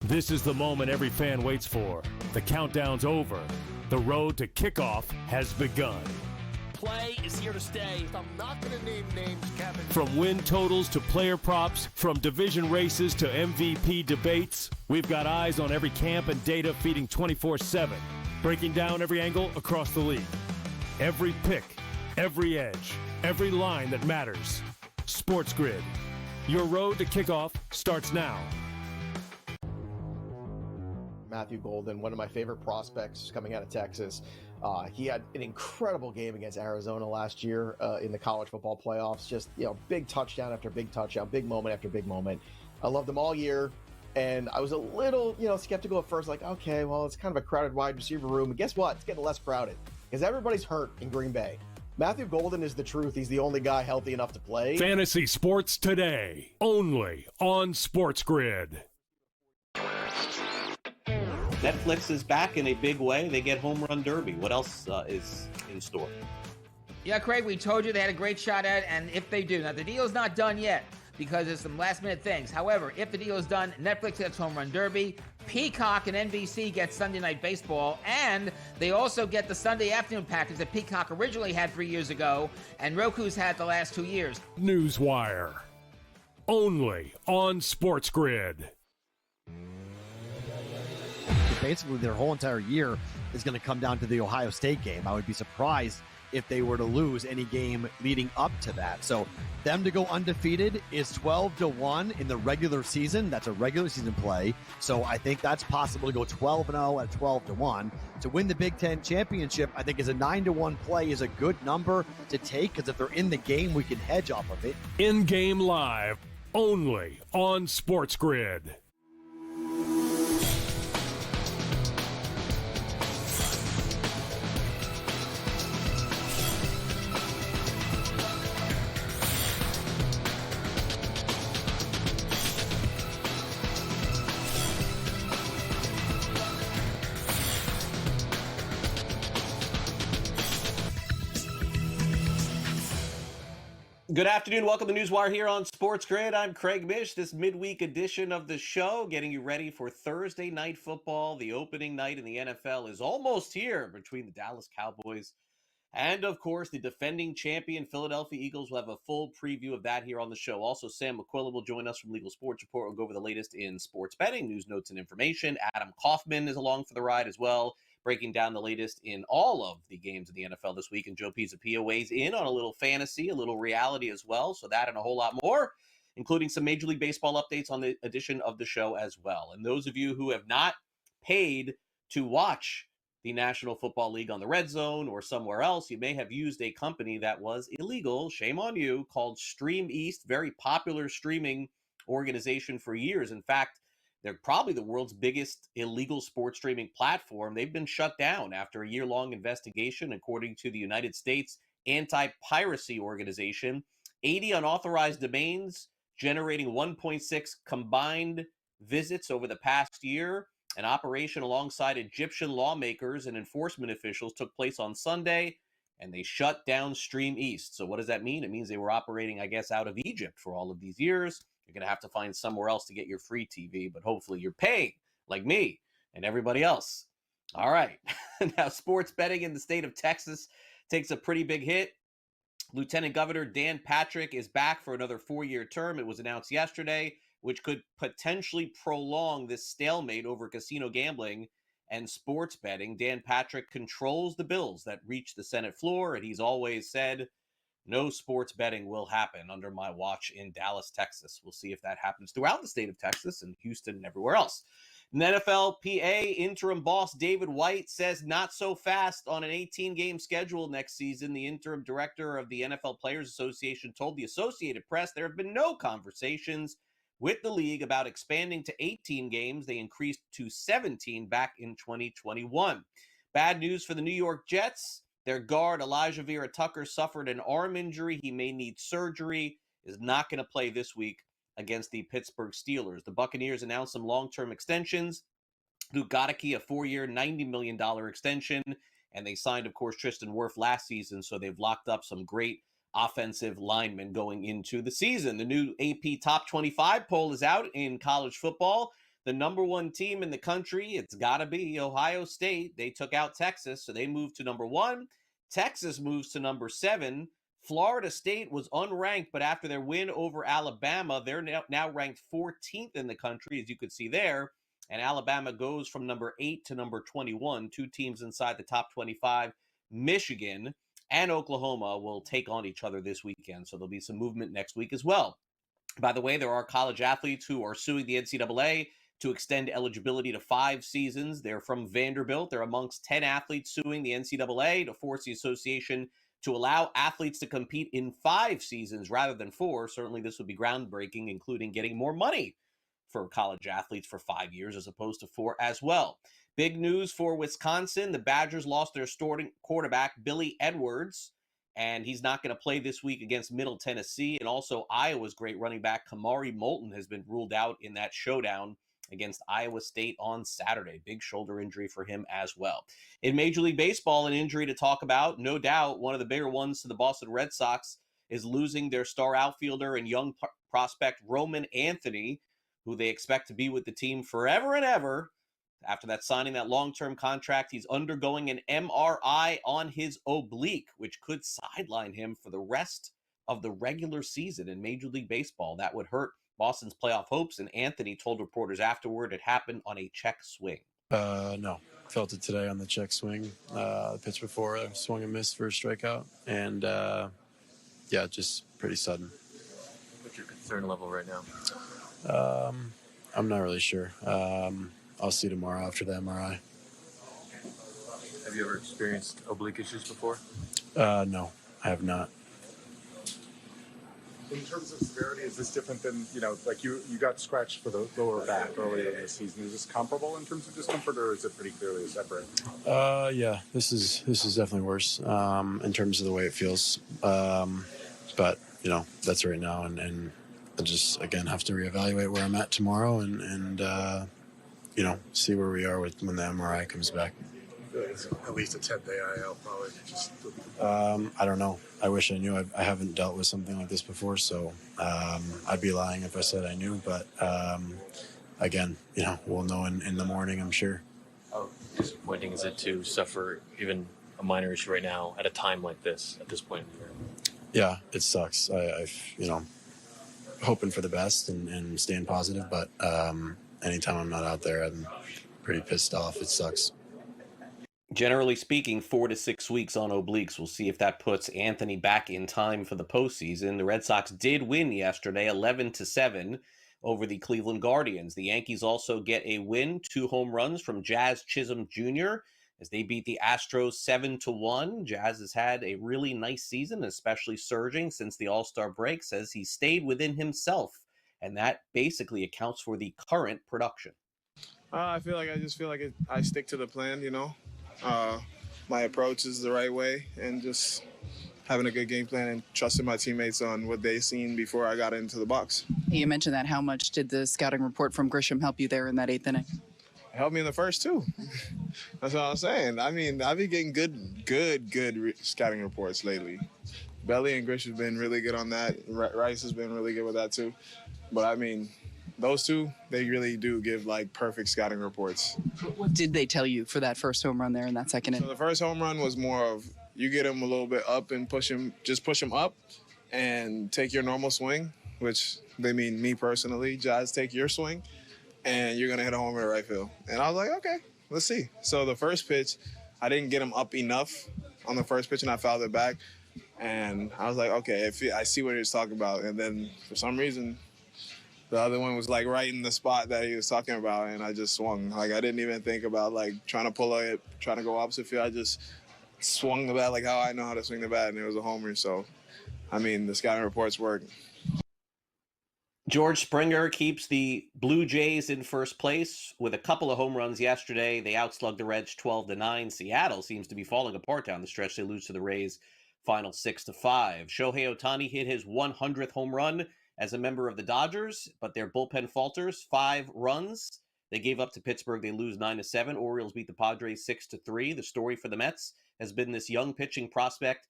This is the moment every fan waits for. The countdown's over. The road to kickoff has begun. Play is here to stay. I'm not going to name names, Kevin. From win totals to player props, from division races to MVP debates, we've got eyes on every camp and data feeding 24/7, breaking down every angle across the league. Every pick, every edge, every line that matters. SportsGrid. Your road to kickoff starts now. Matthew Golden, one of my favorite prospects coming out of Texas. He had an incredible game against Arizona last year in the college football playoffs. Just, big touchdown after big touchdown, big moment after big moment. I loved him all year, and I was a little, skeptical at first, like, okay, well, it's kind of a crowded wide receiver room. And guess what? It's getting less crowded because everybody's hurt in Green Bay. Matthew Golden is the truth. He's the only guy healthy enough to play. Fantasy sports today, only on SportsGrid. Netflix is back in a big way. They get Home Run Derby. What else is in store? Yeah, Craig, we told you they had a great shot at it, and if they do. Now, the deal's not done yet because there's some last-minute things. However, if the deal is done, Netflix gets Home Run Derby, Peacock and NBC get Sunday Night Baseball, and they also get the Sunday afternoon package that Peacock originally had 3 years ago, and Roku's had the last 2 years. NewsWire, only on SportsGrid. Basically, their whole entire year is going to come down to the Ohio State game. I would be surprised if they were to lose any game leading up to that. So them to go undefeated is 12-1 in the regular season. That's a regular season play. So I think that's possible to go 12-0 at 12-1. To win the Big Ten championship, I think is a 9-1 play is a good number to take because if they're in the game, we can hedge off of it. In-game live, only on SportsGrid. Good afternoon. Welcome to NewsWire here on SportsGrid. I'm Craig Mish. This midweek edition of the show, getting you ready for Thursday night football. The opening night in the NFL is almost here between the Dallas Cowboys and, of course, the defending champion Philadelphia Eagles. We'll have a full preview of that here on the show. Also, Sam McQuillan will join us from Legal Sports Report. We'll go over the latest in sports betting, news, notes, and information. Adam Kaufman is along for the ride as well, breaking down the latest in all of the games in the NFL this week. And Joe Pisapia weighs in on a little fantasy, a little reality as well. So that and a whole lot more, including some Major League Baseball updates on the edition of the show as well. And those of you who have not paid to watch the National Football League on the Red Zone or somewhere else, you may have used a company that was illegal, shame on you, called Stream East, very popular streaming organization for years. In fact, they're probably the world's biggest illegal sports streaming platform. They've been shut down after a year-long investigation, according to the United States Anti-Piracy Organization. 80 unauthorized domains, generating 1.6 combined visits over the past year. An operation alongside Egyptian lawmakers and enforcement officials took place on Sunday, and they shut down Stream East. So what does that mean? It means they were operating, I guess, out of Egypt for all of these years. You're going to have to find somewhere else to get your free TV, but hopefully you're paying like me and everybody else. All right. Now, sports betting in the state of Texas takes a pretty big hit. Lieutenant Governor Dan Patrick is back for another 4-year term. It was announced yesterday, which could potentially prolong this stalemate over casino gambling and sports betting. Dan Patrick controls the bills that reach the Senate floor, and he's always said, no sports betting will happen under my watch in Dallas, Texas. We'll see if that happens throughout the state of Texas and Houston and everywhere else. And NFLPA interim boss David White says not so fast on an 18-game schedule next season. The interim director of the NFL Players Association told the Associated Press there have been no conversations with the league about expanding to 18 games. They increased to 17 back in 2021. Bad news for the New York Jets. Their guard, Elijah Vera Tucker, suffered an arm injury. He may need surgery, is not going to play this week against the Pittsburgh Steelers. The Buccaneers announced some long-term extensions. Luke Goedeke, a 4-year, $90 million extension. And they signed, of course, Tristan Wirf last season, so they've locked up some great offensive linemen going into the season. The new AP Top 25 poll is out in college football. the number one team in the country, it's got to be Ohio State. They took out Texas, so they moved to number 1. Texas moves to number 7. Florida State was unranked, but after their win over Alabama, they're now ranked 14th in the country, as you could see there. And Alabama goes from number 8 to number 21, 2 teams inside the top 25. Michigan and Oklahoma will take on each other this weekend, so there'll be some movement next week as well. By the way, there are college athletes who are suing the NCAA to extend eligibility to 5 seasons. They're from Vanderbilt. They're amongst 10 athletes suing the NCAA to force the association to allow athletes to compete in 5 seasons rather than 4. Certainly this would be groundbreaking, including getting more money for college athletes for 5 years as opposed to 4 as well. Big news for Wisconsin. The Badgers lost their starting quarterback, Billy Edwards, and he's not going to play this week against Middle Tennessee. And also Iowa's great running back, Kamari Moulton, has been ruled out in that showdown against Iowa State on Saturday. Big shoulder injury for him as well. In Major League Baseball, an injury to talk about. No doubt one of the bigger ones to the Boston Red Sox is losing their star outfielder and young prospect Roman Anthony, who they expect to be with the team forever and ever. After that signing that long-term contract, he's undergoing an MRI on his oblique, which could sideline him for the rest of the regular season in Major League Baseball. That would hurt Boston's playoff hopes, and Anthony told reporters afterward it happened on a check swing. No. Felt it today on the check swing. The pitch before, I swung and missed for a strikeout. And, just pretty sudden. What's your concern level right now? I'm not really sure. I'll see tomorrow after the MRI. Have you ever experienced oblique issues before? No, I have not. In terms of severity, is this different than, you got scratched for the lower back earlier in the season? Is this comparable in terms of discomfort, or is it pretty clearly separate? Yeah, this is definitely worse in terms of the way it feels. But, that's right now. And I just, again, have to reevaluate where I'm at tomorrow and see where we are when the MRI comes back. It's at least a 10-day IL, probably. I don't know. I wish I knew. I haven't dealt with something like this before, so I'd be lying if I said I knew. But again, we'll know in the morning, I'm sure. How disappointing is it to suffer even a minor issue right now at a time like this, at this point in the year? Yeah, it sucks. I've hoping for the best and staying positive, but anytime I'm not out there, I'm pretty pissed off. It sucks. Generally speaking, 4 to 6 weeks on obliques. We'll see if that puts Anthony back in time for the postseason. The Red Sox did win yesterday, 11-7 over the Cleveland Guardians. The Yankees also get a win, 2 home runs from Jazz Chisholm Jr. as they beat the Astros 7-1. Jazz has had a really nice season, especially surging since the All-Star break. Says he stayed within himself, and that basically accounts for the current production. I feel like I stick to the plan, my approach is the right way, and just having a good game plan and trusting my teammates on what they seen before I got into the box. You mentioned that. How much did the scouting report from Grisham help you there in that 8th inning? It helped me in the first 2. That's what I'm saying. I mean, I've been getting good scouting reports lately. Belly and Grisham have been really good on that. Rice has been really good with that too. But I mean, those 2, they really do give perfect scouting reports. What did they tell you for that first home run there in that 2nd inning? So the first home run was more of you get him a little bit up and push him up and take your normal swing, which they mean me personally. Jazz, take your swing, and you're going to hit a homer to right field. And I was like, okay, let's see. So the first pitch, I didn't get him up enough on the first pitch, and I fouled it back. And I was like, okay, I see what he was talking about. And then for some reason, the other one was right in the spot that he was talking about, and I just swung. I didn't even think about trying to pull it, trying to go opposite field. I just swung the bat how I know how to swing the bat, and it was a homer. So, I mean, the scouting reports work. George Springer keeps the Blue Jays in first place with a couple of home runs yesterday. They outslugged the Reds 12-9. Seattle seems to be falling apart down the stretch. They lose to the Rays final 6-5. Shohei Ohtani hit his 100th home run as a member of the Dodgers, but their bullpen falters, 5 runs. They gave up to Pittsburgh. They lose 9-7. Orioles beat the Padres 6-3. The story for the Mets has been this young pitching prospect,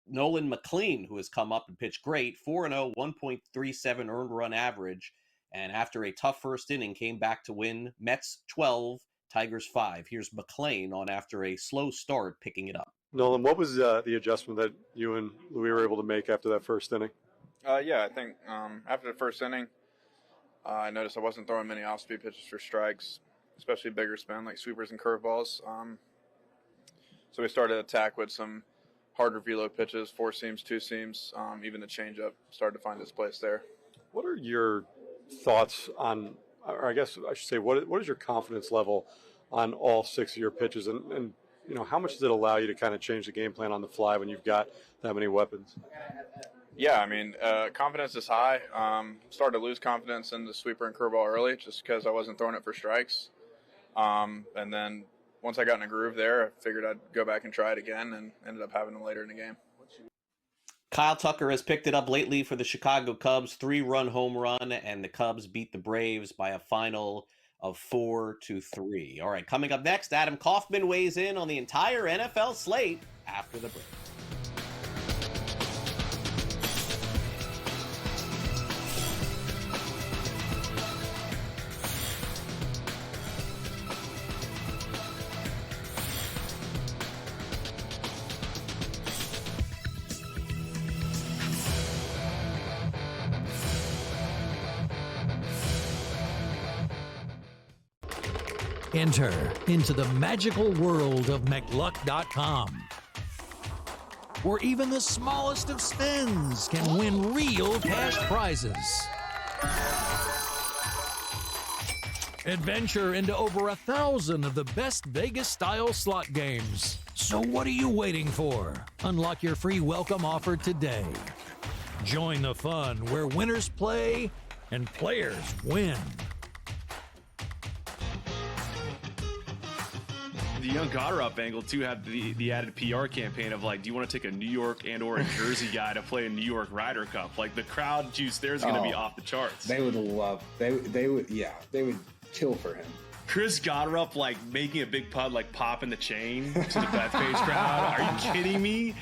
Nolan McQuillan, who has come up and pitched great, 4-0, 1.37 earned run average. And after a tough first inning, came back to win. Mets 12, Tigers 5. Here's McQuillan on after a slow start, picking it up. Nolan, what was the adjustment that you and Louis were able to make after that first inning? I think after the first inning, I noticed I wasn't throwing many off-speed pitches for strikes, especially bigger spin like sweepers and curveballs. So we started to attack with some harder velo pitches, 4 seams, 2 seams, even the changeup started to find its place there. What are your thoughts on, or I guess I should say, what is your confidence level on all 6 of your pitches, and you know, how much does it allow you to kind of change the game plan on the fly when you've got that many weapons? Yeah, I mean, confidence is high. Started to lose confidence in the sweeper and curveball early just because I wasn't throwing it for strikes. And then once I got in a groove there, I figured I'd go back and try it again, and ended up having them later in the game. Kyle Tucker has picked it up lately for the Chicago Cubs, 3-run home run, and the Cubs beat the Braves by a final of 4-3. All right, coming up next, Adam Kaufman weighs in on the entire NFL slate after the break. Enter into the magical world of McLuck.com, where even the smallest of spins can win real cash prizes. Adventure into over 1,000 of the best Vegas-style slot games. So what are you waiting for? Unlock your free welcome offer today. Join the fun where winners play and players win. The Young Goddard up angle, too, had the added PR campaign of, like, do you want to take a New York and or a Jersey guy to play a New York Ryder Cup? Like, the crowd juice there is going to be off the charts. They would love, they would kill for him. Chris Goddard, like, making a big putt, like, popping the chain to the Bethpage crowd. Are you kidding me?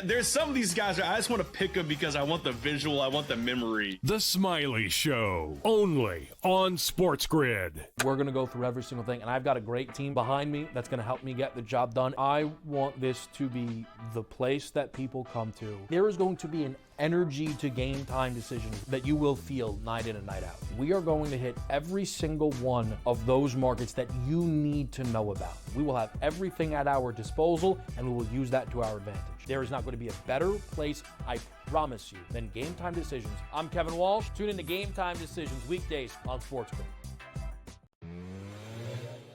There's some of these guys, I just want to pick them because I want the visual, I want the memory. The Smiley Show, only on SportsGrid. We're going to go through every single thing, and I've got a great team behind me that's going to help me get the job done. I want this to be the place that people come to. There is going to be an energy to game time decisions that you will feel night in and night out. We are going to hit every single one of those markets that you need to know about. We will have everything at our disposal, and we will use that to our advantage. There is not going to be a better place, I promise you, than Game Time Decisions. I'm Kevin Walsh. Tune in to Game Time Decisions weekdays on SportsGrid.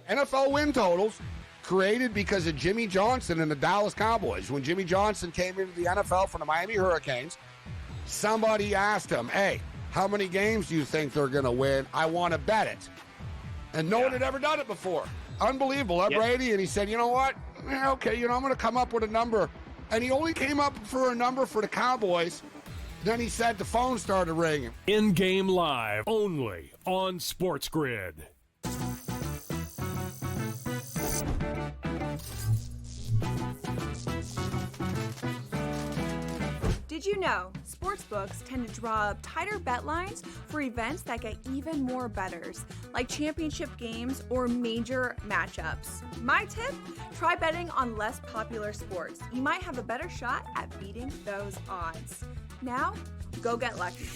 NFL win totals created because of Jimmy Johnson and the Dallas Cowboys. When Jimmy Johnson came into the NFL from the Miami Hurricanes, somebody asked him, hey, how many games do you think they're going to win? I want to bet it. And no one had ever done it before. Unbelievable, Brady? And he said, you know what? Okay, I'm going to come up with a number. And he only came up for a number for the Cowboys. Then he said the phone started ringing. In-game live, only on SportsGrid. Did you know sportsbooks tend to draw up tighter bet lines for events that get even more bettors, like championship games or major matchups? My tip? Try betting on less popular sports. You might have a better shot at beating those odds. Now, go get lucky.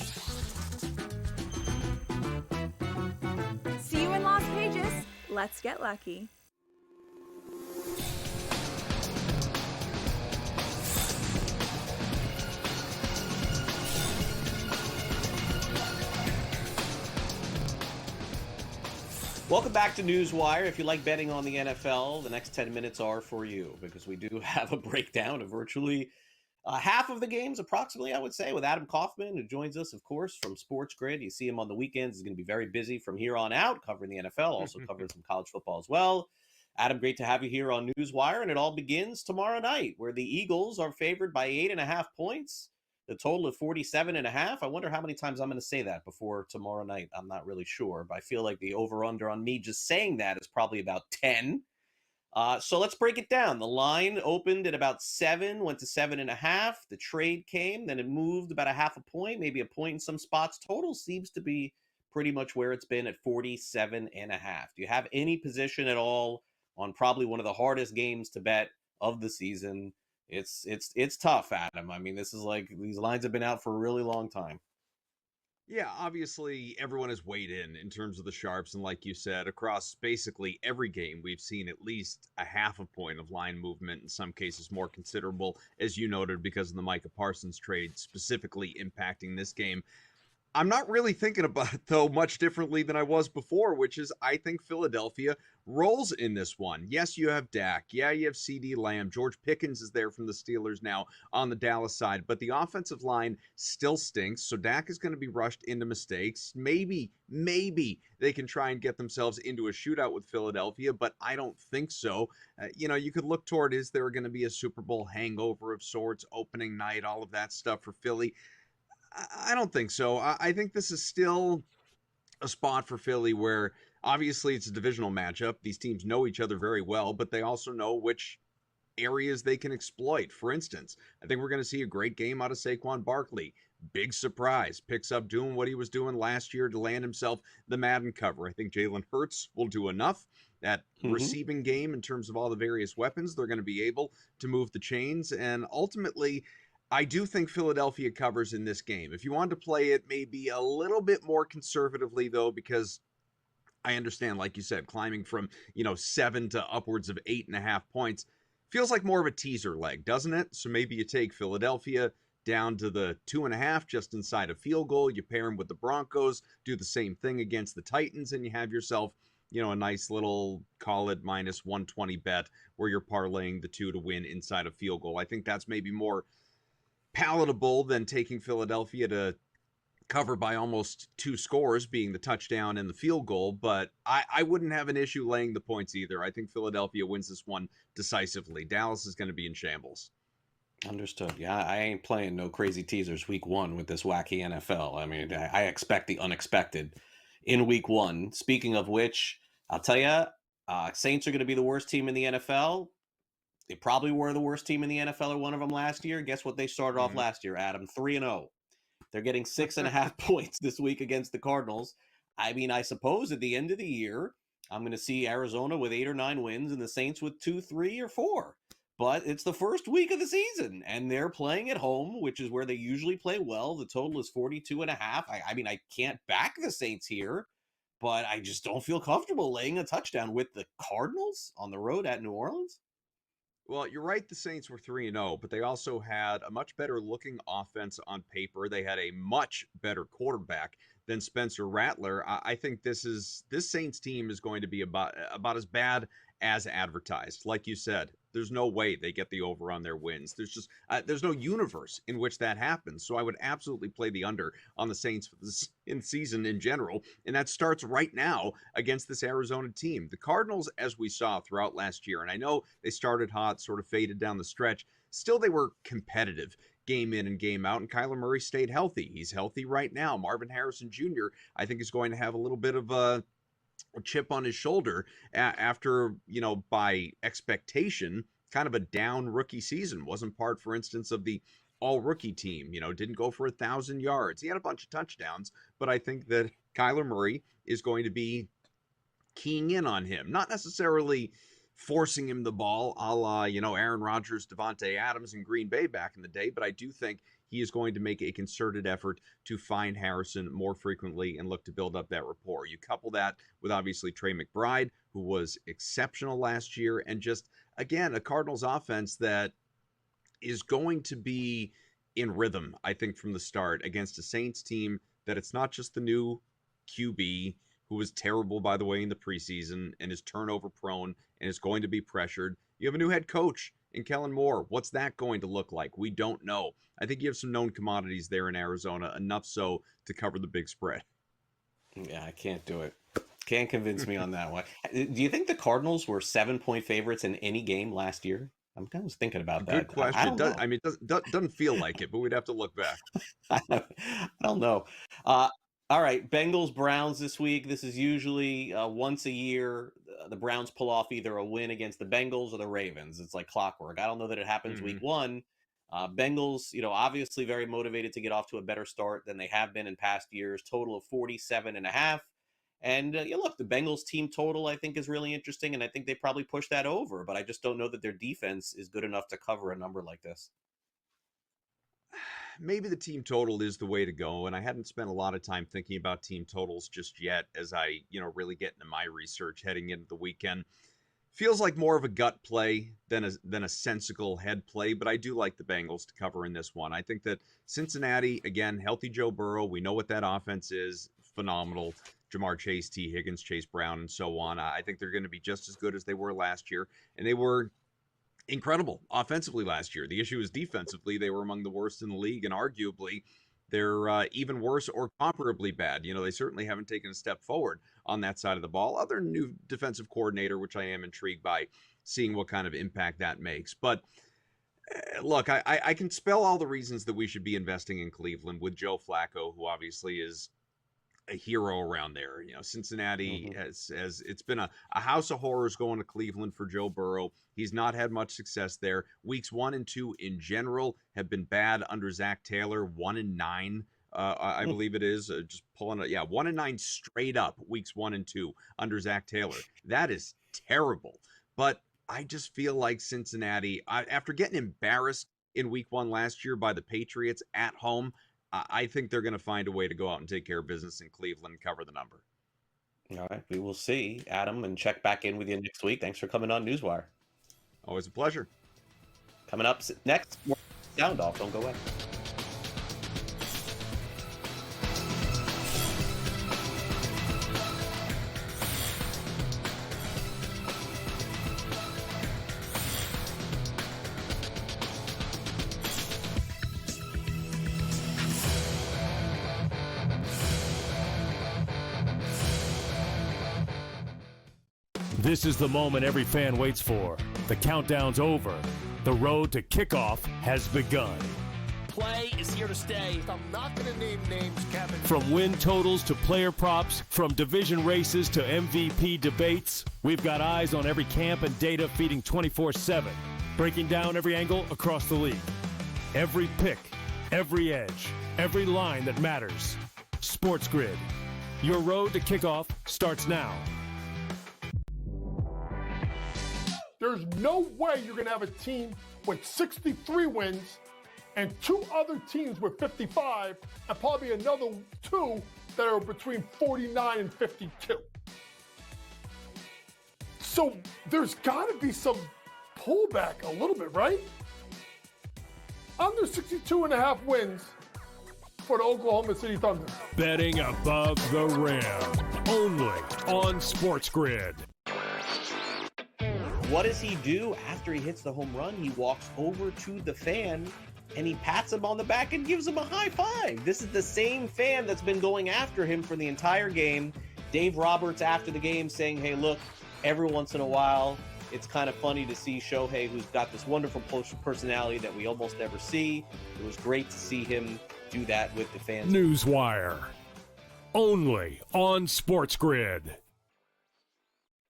See you in Las Vegas. Let's get lucky. Welcome back to NewsWire. If you like betting on the NFL, the next 10 minutes are for you because we do have a breakdown of virtually half of the games, approximately, I would say, with Adam Kaufman, who joins us, of course, from SportsGrid. You see him on the weekends. He's going to be very busy from here on out, covering the NFL, also covering some college football as well. Adam, great to have you here on NewsWire, and it all begins tomorrow night, where the Eagles are favored by 8.5 points. The total of 47.5. I wonder how many times I'm going to say that before tomorrow night. I'm not really sure, but I feel like the over-under on me just saying that is probably about 10. So let's break it down. The line opened at about 7, went to 7.5. The trade came, then it moved about a half a point, maybe a point in some spots. Total seems to be pretty much where it's been at 47.5. Do you have any position at all on probably one of the hardest games to bet of the season? It's tough, Adam. I mean, this is like these lines have been out for a really long time. Yeah, obviously everyone has weighed in terms of the sharps, and like you said, across basically every game, we've seen at least a half a point of line movement, in some cases more considerable, as you noted, because of the Micah Parsons trade specifically impacting this game. I'm not really thinking about it, though, much differently than I was before, which is I think Philadelphia rolls in this one. Yes, you have Dak. Yeah, you have CeeDee Lamb. George Pickens is there from the Steelers now on the Dallas side, but the offensive line still stinks, so Dak is going to be rushed into mistakes. Maybe they can try and get themselves into a shootout with Philadelphia, but I don't think so. You could look toward, is there going to be a Super Bowl hangover of sorts, opening night, all of that stuff for Philly? I don't think so. I think this is still a spot for Philly where obviously it's a divisional matchup. These teams know each other very well, but they also know which areas they can exploit. For instance, I think we're going to see a great game out of Saquon Barkley. Big surprise. Picks up doing what he was doing last year to land himself the Madden cover. I think Jalen Hurts will do enough. That receiving game in terms of all the various weapons, they're going to be able to move the chains. And ultimately, I do think Philadelphia covers in this game. If you want to play it maybe a little bit more conservatively, though, because I understand, like you said, climbing from 7 to upwards of 8.5 points feels like more of a teaser leg, doesn't it? So maybe you take Philadelphia down to the 2.5, just inside a field goal. You pair them with the Broncos, do the same thing against the Titans, and you have yourself a nice little, call it minus 120 bet where you're parlaying the two to win inside a field goal. I think that's maybe more palatable than taking Philadelphia to cover by almost 2 scores, being the touchdown and the field goal, but I wouldn't have an issue laying the points either. I think Philadelphia wins this one decisively. Dallas is going to be in shambles. Understood. Yeah, I ain't playing no crazy teasers week 1 with this wacky NFL. I mean, I expect the unexpected in week 1. Speaking of which, I'll tell you, Saints are going to be the worst team in the NFL. They probably were the worst team in the NFL or one of them last year. Guess what they started off last year, Adam? 3-0. They're getting 6.5 points this week against the Cardinals. I mean, I suppose at the end of the year, I'm going to see Arizona with 8 or 9 wins and the Saints with 2, 3, or 4. But it's the first week of the season, and they're playing at home, which is where they usually play well. The total is 42.5. I mean, I can't back the Saints here, but I just don't feel comfortable laying a touchdown with the Cardinals on the road at New Orleans. Well, you're right, the Saints were 3-0, but they also had a much better looking offense on paper. They had a much better quarterback than Spencer Rattler. I think this Saints team is going to be about as bad as advertised. Like you said, there's no way they get the over on their wins. There's just there's no universe in which that happens. So I would absolutely play the under on the Saints in season in general, and that starts right now against this Arizona team. The Cardinals, as we saw throughout last year, and I know they started hot, sort of faded down the stretch, still they were competitive game in and game out, and Kyler Murray stayed healthy. He's healthy right now. Marvin Harrison Jr., I think, is going to have a little bit of a chip on his shoulder after, by expectation, kind of a down rookie season. Wasn't part, for instance, of the all-rookie team. Didn't go for 1,000 yards. He had a bunch of touchdowns, but I think that Kyler Murray is going to be keying in on him. Not necessarily forcing him the ball a la, Aaron Rodgers, Devontae Adams in Green Bay back in the day, but I do think he is going to make a concerted effort to find Harrison more frequently and look to build up that rapport. You couple that with obviously Trey McBride, who was exceptional last year, and just, again, a Cardinals offense that is going to be in rhythm, I think, from the start against a Saints team that it's not just the new QB, who was terrible, by the way, in the preseason and is turnover prone and is going to be pressured. You have a new head coach in Kellen Moore. What's that going to look like? We don't know. I think you have some known commodities there in Arizona, enough so to cover the big spread. Yeah, I can't do it. Can't convince me on that one. Do you think the Cardinals were 7-point favorites in any game last year? I'm kind of thinking about that. Good question. It doesn't feel like it, but we'd have to look back. I don't know. All right, Bengals Browns this week. This is usually once a year. The Browns pull off either a win against the Bengals or the Ravens. It's like clockwork. I don't know that it happens week 1, Bengals, obviously very motivated to get off to a better start than they have been in past years. Total of 47.5. And look, the Bengals team total I think is really interesting, and I think they probably push that over. But I just don't know that their defense is good enough to cover a number like this. Maybe the team total is the way to go, and I hadn't spent a lot of time thinking about team totals just yet as I, really get into my research heading into the weekend. Feels like more of a gut play than a sensical head play, but I do like the Bengals to cover in this one. I think that Cincinnati, again, healthy Joe Burrow, we know what that offense is, phenomenal. Jamar Chase, T. Higgins, Chase Brown, and so on. I think they're going to be just as good as they were last year, and they were incredible offensively last year. The issue is defensively, they were among the worst in the league, and arguably they're even worse or comparably bad. They certainly haven't taken a step forward on that side of the ball, other than new defensive coordinator, which I am intrigued by seeing what kind of impact that makes. But look, I can spell all the reasons that we should be investing in Cleveland with Joe Flacco, who obviously is a hero around there. Cincinnati has it's been a house of horrors going to Cleveland for Joe Burrow. He's not had much success there. Weeks 1 and 2 in general have been bad under Zach Taylor. 1-9, I believe it is. Just pulling it. Yeah, 1-9 straight up weeks 1 and 2 under Zach Taylor. That is terrible. But I just feel like Cincinnati, after getting embarrassed in week 1 last year by the Patriots at home, I think they're going to find a way to go out and take care of business in Cleveland and cover the number. All right, we will see, Adam, and check back in with you next week. Thanks for coming on NewsWire. Always a pleasure. Coming up next, more Sound Off. Don't go away. This is the moment every fan waits for. The countdown's over. The road to kickoff has begun. Play is here to stay. I'm not going to name names, Kevin. From win totals to player props, from division races to MVP debates, we've got eyes on every camp and data feeding 24/7, breaking down every angle across the league. Every pick, every edge, every line that matters. SportsGrid. Your road to kickoff starts now. There's no way you're going to have a team with 63 wins and 2 other teams with 55 and probably another 2 that are between 49 and 52. So there's got to be some pullback a little bit, right? Under 62.5 wins for the Oklahoma City Thunder. Betting above the rim. Only on SportsGrid. What does he do after he hits the home run? He walks over to the fan and he pats him on the back and gives him a high five. This is the same fan that's been going after him for the entire game. Dave Roberts after the game saying, hey, look, every once in a while, it's kind of funny to see Shohei, who's got this wonderful personality that we almost never see. It was great to see him do that with the fans. NewsWire. Only on SportsGrid.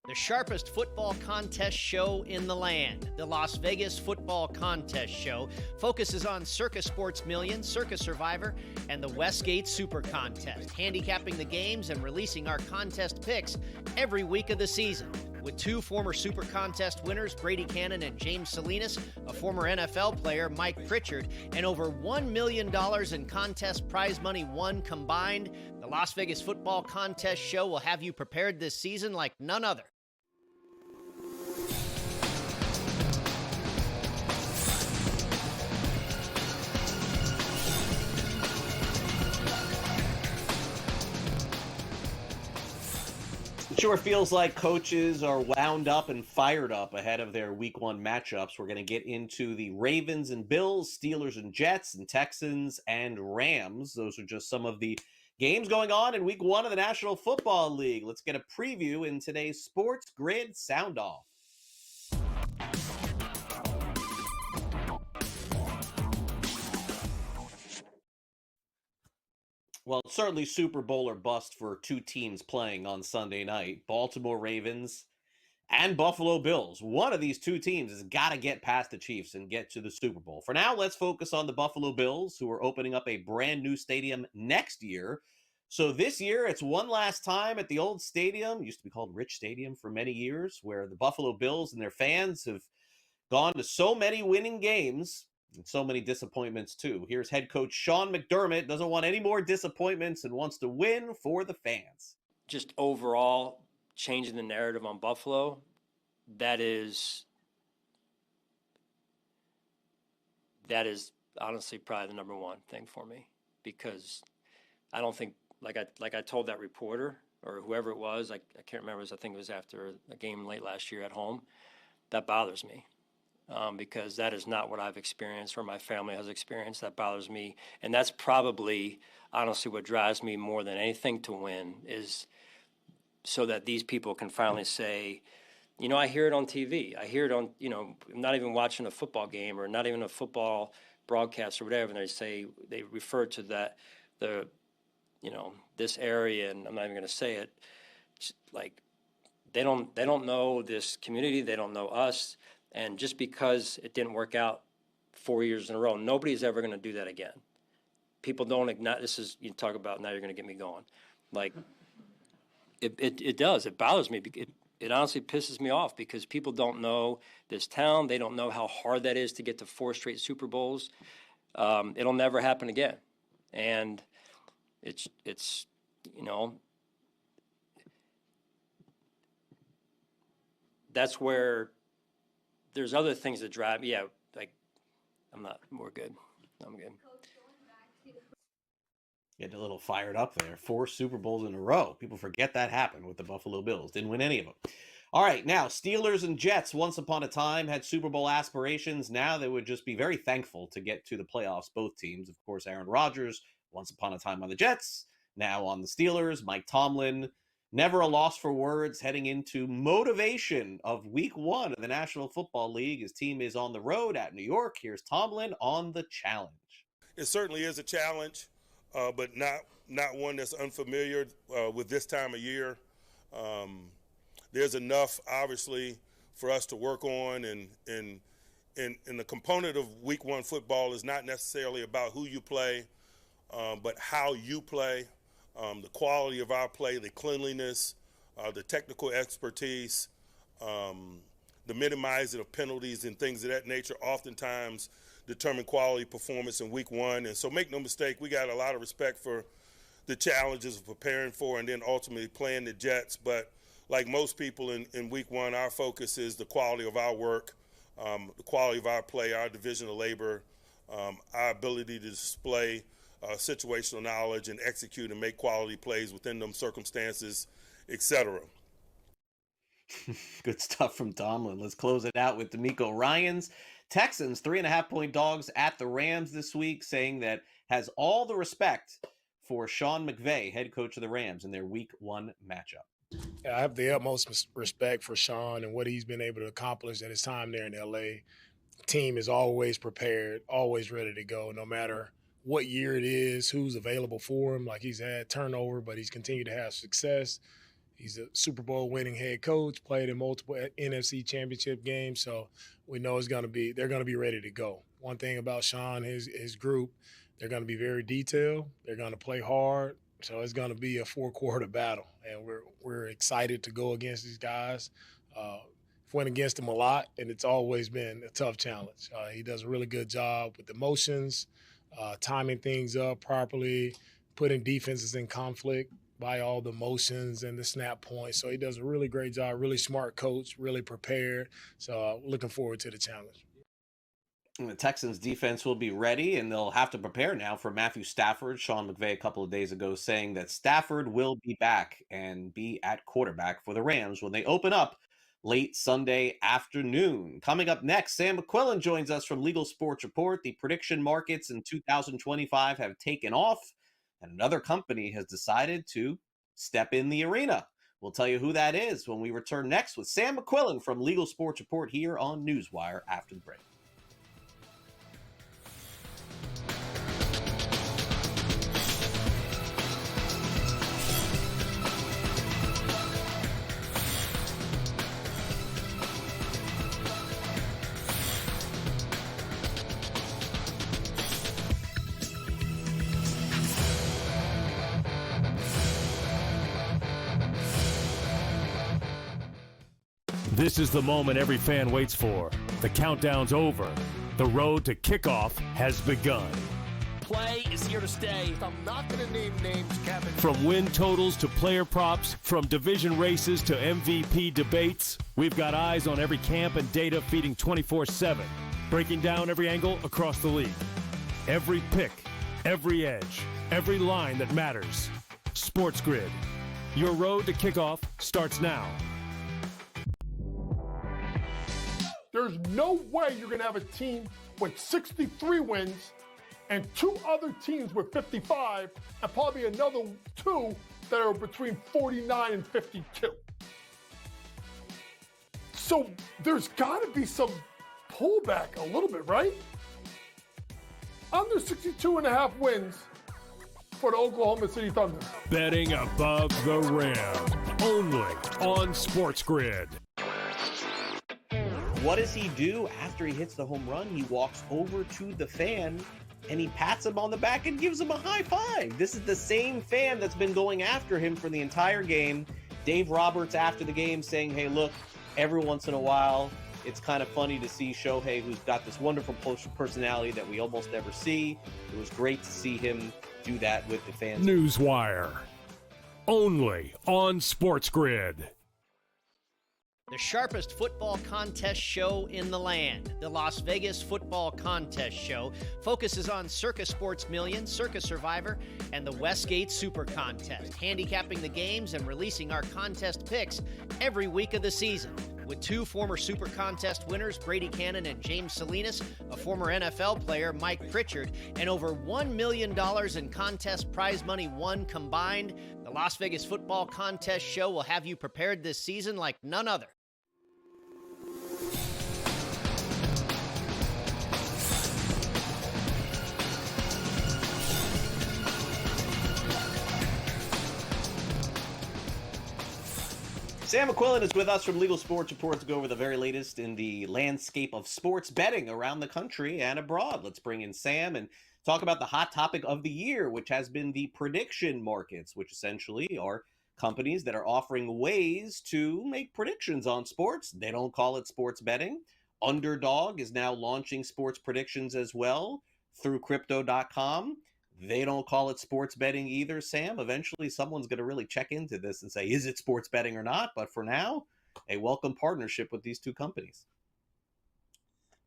The sharpest football contest show in the land, the Las Vegas Football Contest Show, focuses on Circus Sports Million, Circus Survivor, and the Westgate Super Contest, handicapping the games and releasing our contest picks every week of the season. With 2 former Super Contest winners, Brady Cannon and James Salinas, a former NFL player, Mike Pritchard, and over $1 million in contest prize money won combined, the Las Vegas Football Contest Show will have you prepared this season like none other. Sure feels like coaches are wound up and fired up ahead of their week 1 matchups. We're going to get into the Ravens and Bills, Steelers and Jets, and Texans and Rams. Those are just some of the games going on in week 1 of the National Football League. Let's get a preview in today's Sports Grid Sound Off. Well, it's certainly Super Bowl or bust for 2 teams playing on Sunday night. Baltimore Ravens and Buffalo Bills. One of these two teams has got to get past the Chiefs and get to the Super Bowl. For now, let's focus on the Buffalo Bills, who are opening up a brand new stadium next year. So this year, it's one last time at the old stadium, used to be called Rich Stadium for many years, where the Buffalo Bills and their fans have gone to so many winning games and so many disappointments too. Here's head coach Sean McDermott, doesn't want any more disappointments and wants to win for the fans. Just overall changing the narrative on Buffalo, that is honestly probably the number one thing for me, because I don't think, like I told that reporter or whoever it was, I can't remember, I think it was after a game late last year at home, that bothers me. Because that is not what I've experienced or my family has experienced. That bothers me. And that's probably, honestly, what drives me more than anything to win, is so that these people can finally say, you know, I hear it on TV. I hear it on, you know, I'm not even watching a football game or not even a football broadcast or whatever, and they refer to that, this area, and I'm not even going to say it, like, they don't know this community. They don't know us. And just because it didn't work out 4 years in a row, nobody's ever going to do that again. People don't ignite. This is, you talk about, now you're going to get me going. Like, it does. It bothers me. It honestly pisses me off, because people don't know this town. They don't know how hard that is to get to 4 straight Super Bowls. It'll never happen again. And it's that's where there's other things that drive me. Yeah, like, we're good. I'm good. Getting a little fired up there. 4 Super Bowls in a row. People forget that happened with the Buffalo Bills. Didn't win any of them. All right, now, Steelers and Jets, once upon a time, had Super Bowl aspirations. Now they would just be very thankful to get to the playoffs, both teams. Of course, Aaron Rodgers, once upon a time on the Jets, now on the Steelers. Mike Tomlin, never a loss for words, heading into motivation of week 1 of the National Football League. His team is on the road at New York. Here's Tomlin on the challenge. It certainly is a challenge, but not one that's unfamiliar with this time of year. There's enough, obviously, for us to work on, and the component of week 1 football is not necessarily about who you play, but how you play. The quality of our play, the cleanliness, the technical expertise, the minimizing of penalties and things of that nature oftentimes determine quality performance in week 1. And so make no mistake, we got a lot of respect for the challenges of preparing for and then ultimately playing the Jets. But like most people in week 1, our focus is the quality of our work, the quality of our play, our division of labor, our ability to display situational knowledge and execute and make quality plays within them circumstances, etc. Good stuff from Tomlin. Let's close it out with D'Amico Ryans. Texans 3.5-point dogs at the Rams this week, saying that has all the respect for Sean McVay, head coach of the Rams, in their week 1 matchup. Yeah, I have the utmost respect for Sean and what he's been able to accomplish at his time there in L.A. The team is always prepared, always ready to go, no matter what year it is, who's available for him. Like, he's had turnover, but he's continued to have success. He's a Super Bowl winning head coach, played in multiple NFC championship games. So we know they're going to be ready to go. One thing about Sean, his group, they're going to be very detailed. They're going to play hard. So it's going to be a 4-quarter battle. And we're excited to go against these guys. Went against them a lot, and it's always been a tough challenge. He does a really good job with emotions, timing things up properly, putting defenses in conflict by all the motions and the snap points. So he does a really great job, really smart coach, really prepared. So looking forward to the challenge. And the Texans defense will be ready, and they'll have to prepare now for Matthew Stafford. Sean McVay a couple of days ago saying that Stafford will be back and be at quarterback for the Rams when they open up late Sunday afternoon. Coming up next, Sam McQuillan joins us from Legal Sports Report. The prediction markets in 2025 have taken off, and another company has decided to step in the arena. We'll tell you who that is when we return next with Sam McQuillan from Legal Sports Report here on NewsWire after the break. This is the moment every fan waits for. The countdown's over. The road to kickoff has begun. Play is here to stay. I'm not going to name names, Kevin. From win totals to player props, from division races to MVP debates, we've got eyes on every camp and data feeding 24/7, breaking down every angle across the league. Every pick, every edge, every line that matters. SportsGrid. Your road to kickoff starts now. There's no way you're going to have a team with 63 wins and two other teams with 55, and probably another two that are between 49 and 52. So there's got to be some pullback a little bit, right? Under 62.5 wins for the Oklahoma City Thunder. Betting above the rim, only on SportsGrid. What does he do after he hits the home run? He walks over to the fan and he pats him on the back and gives him a high five. This is the same fan that's been going after him for the entire game. Dave Roberts after the game saying, hey, look, every once in a while, it's kind of funny to see Shohei, who's got this wonderful personality that we almost never see. It was great to see him do that with the fans. NewsWire, only on SportsGrid. The sharpest football contest show in the land, the Las Vegas Football Contest Show, focuses on Circa Sports Million, Circa Survivor, and the Westgate Super Contest, handicapping the games and releasing our contest picks every week of the season. With two former Super Contest winners, Brady Cannon and James Salinas, a former NFL player, Mike Pritchard, and over $1 million in contest prize money won combined, the Las Vegas Football Contest Show will have you prepared this season like none other. Sam McQuillan is with us from Legal Sports Report to go over the very latest in the landscape of sports betting around the country and abroad. Let's bring in Sam and talk about the hot topic of the year, which has been the prediction markets, which essentially are companies that are offering ways to make predictions on sports. They don't call it sports betting. Underdog is now launching sports predictions as well through Crypto.com. They don't call it sports betting either, Sam. Eventually, someone's going to really check into this and say, is it sports betting or not? But for now, a welcome partnership with these two companies.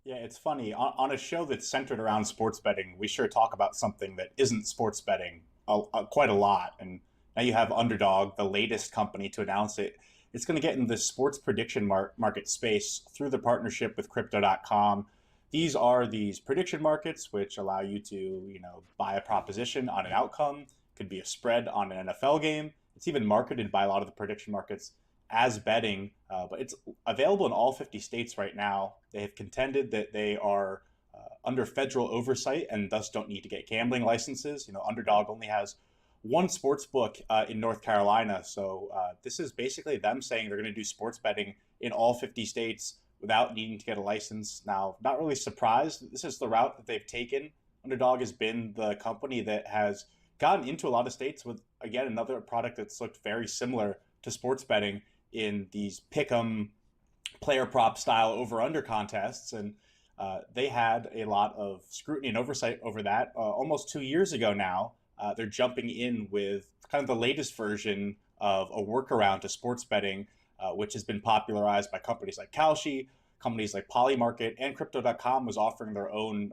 Yeah, it's funny. On a show that's centered around sports betting, we sure talk about something that isn't sports betting quite a lot. And now you have Underdog, the latest company to announce it. It's going to get in the sports prediction market space through the partnership with Crypto.com. These are these prediction markets, which allow you to, buy a proposition on an outcome. Could be a spread on an NFL game. It's even marketed by a lot of the prediction markets as betting, but it's available in all 50 states right now. They have contended that they are under federal oversight and thus don't need to get gambling licenses. Underdog only has one sports book in North Carolina. So this is basically them saying they're going to do sports betting in all 50 states without needing to get a license. Now, not really surprised. This is the route that they've taken. Underdog has been the company that has gotten into a lot of states with, again, another product that's looked very similar to sports betting in these pick'em player prop style over-under contests. And they had a lot of scrutiny and oversight over that almost 2 years ago now. They're jumping in with kind of the latest version of a workaround to sports betting, which has been popularized by companies like Kalshi, companies like Polymarket, and Crypto.com was offering their own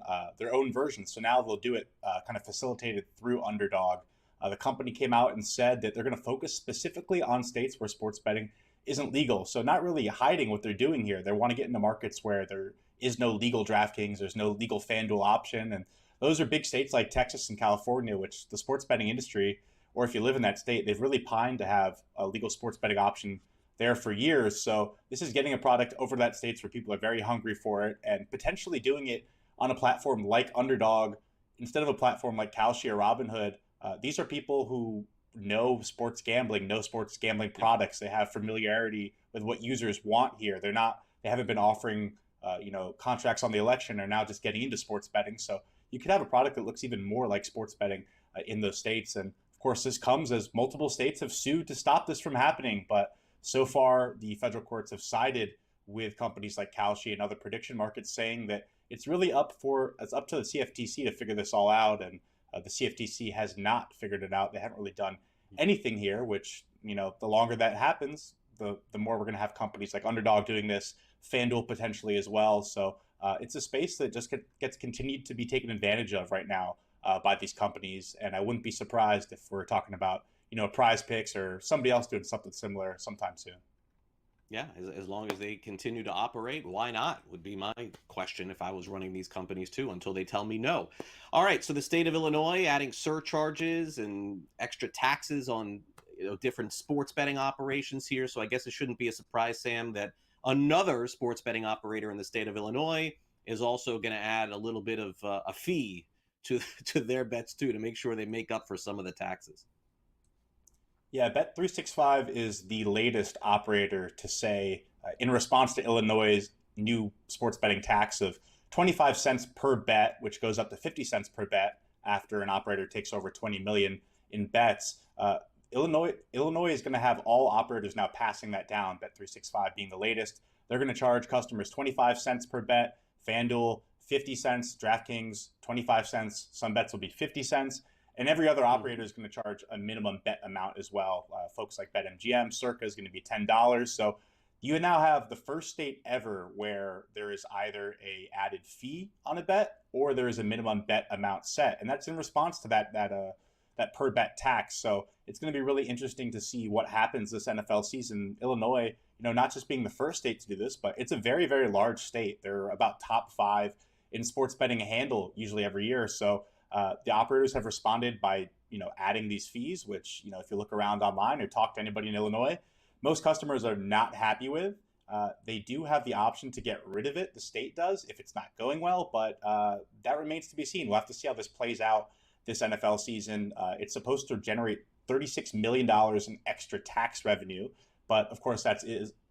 version. So now they'll do it kind of facilitated through Underdog. The company came out and said that they're going to focus specifically on states where sports betting isn't legal. So not really hiding what they're doing here. They want to get into markets where there is no legal DraftKings, there's no legal FanDuel option. And those are big states like Texas and California, which the sports betting industry, or if you live in that state, they've really pined to have a legal sports betting option there for years. So this is getting a product over to that states where people are very hungry for it and potentially doing it on a platform like Underdog instead of a platform like Kalshi or Robinhood. These are people who know sports gambling products. They have familiarity with what users want here. They haven't been offering contracts on the election, are now just getting into sports betting. So you could have a product that looks even more like sports betting in those states. And of course, this comes as multiple states have sued to stop this from happening. But so far, the federal courts have sided with companies like Kalshi and other prediction markets saying that it's really up to the CFTC to figure this all out. And the CFTC has not figured it out. They haven't really done anything here, which, the longer that happens, the more we're going to have companies like Underdog doing this, FanDuel potentially as well. So it's a space that just gets continued to be taken advantage of right now by these companies. And I wouldn't be surprised if we're talking about, Prize Picks or somebody else doing something similar sometime soon. Yeah, as long as they continue to operate, why not, would be my question if I was running these companies too, until they tell me no. All right, so the state of Illinois adding surcharges and extra taxes on different sports betting operations here. So I guess it shouldn't be a surprise, Sam, that another sports betting operator in the state of Illinois is also going to add a little bit of a fee to their bets too, to make sure they make up for some of the taxes. Yeah, Bet365 is the latest operator to say, in response to Illinois' new sports betting tax of 25 cents per bet, which goes up to 50 cents per bet after an operator takes over 20 million in bets. Illinois is going to have all operators now passing that down, Bet365 being the latest. They're going to charge customers 25 cents per bet, FanDuel 50 cents, DraftKings 25 cents, some bets will be 50 cents. And every other operator is going to charge a minimum bet amount as well. Folks like BetMGM, Circa is going to be $10. So you now have the first state ever where there is either a added fee on a bet or there is a minimum bet amount set. And that's in response to that per bet tax. So it's going to be really interesting to see what happens this NFL season. Illinois, not just being the first state to do this, but it's a very, very large state. They're about top 5 in sports betting handle usually every year. So the operators have responded by, adding these fees, which, if you look around online or talk to anybody in Illinois, most customers are not happy with. They do have the option to get rid of it. The state does if it's not going well, but that remains to be seen. We'll have to see how this plays out this NFL season. It's supposed to generate $36 million in extra tax revenue. But of course, that's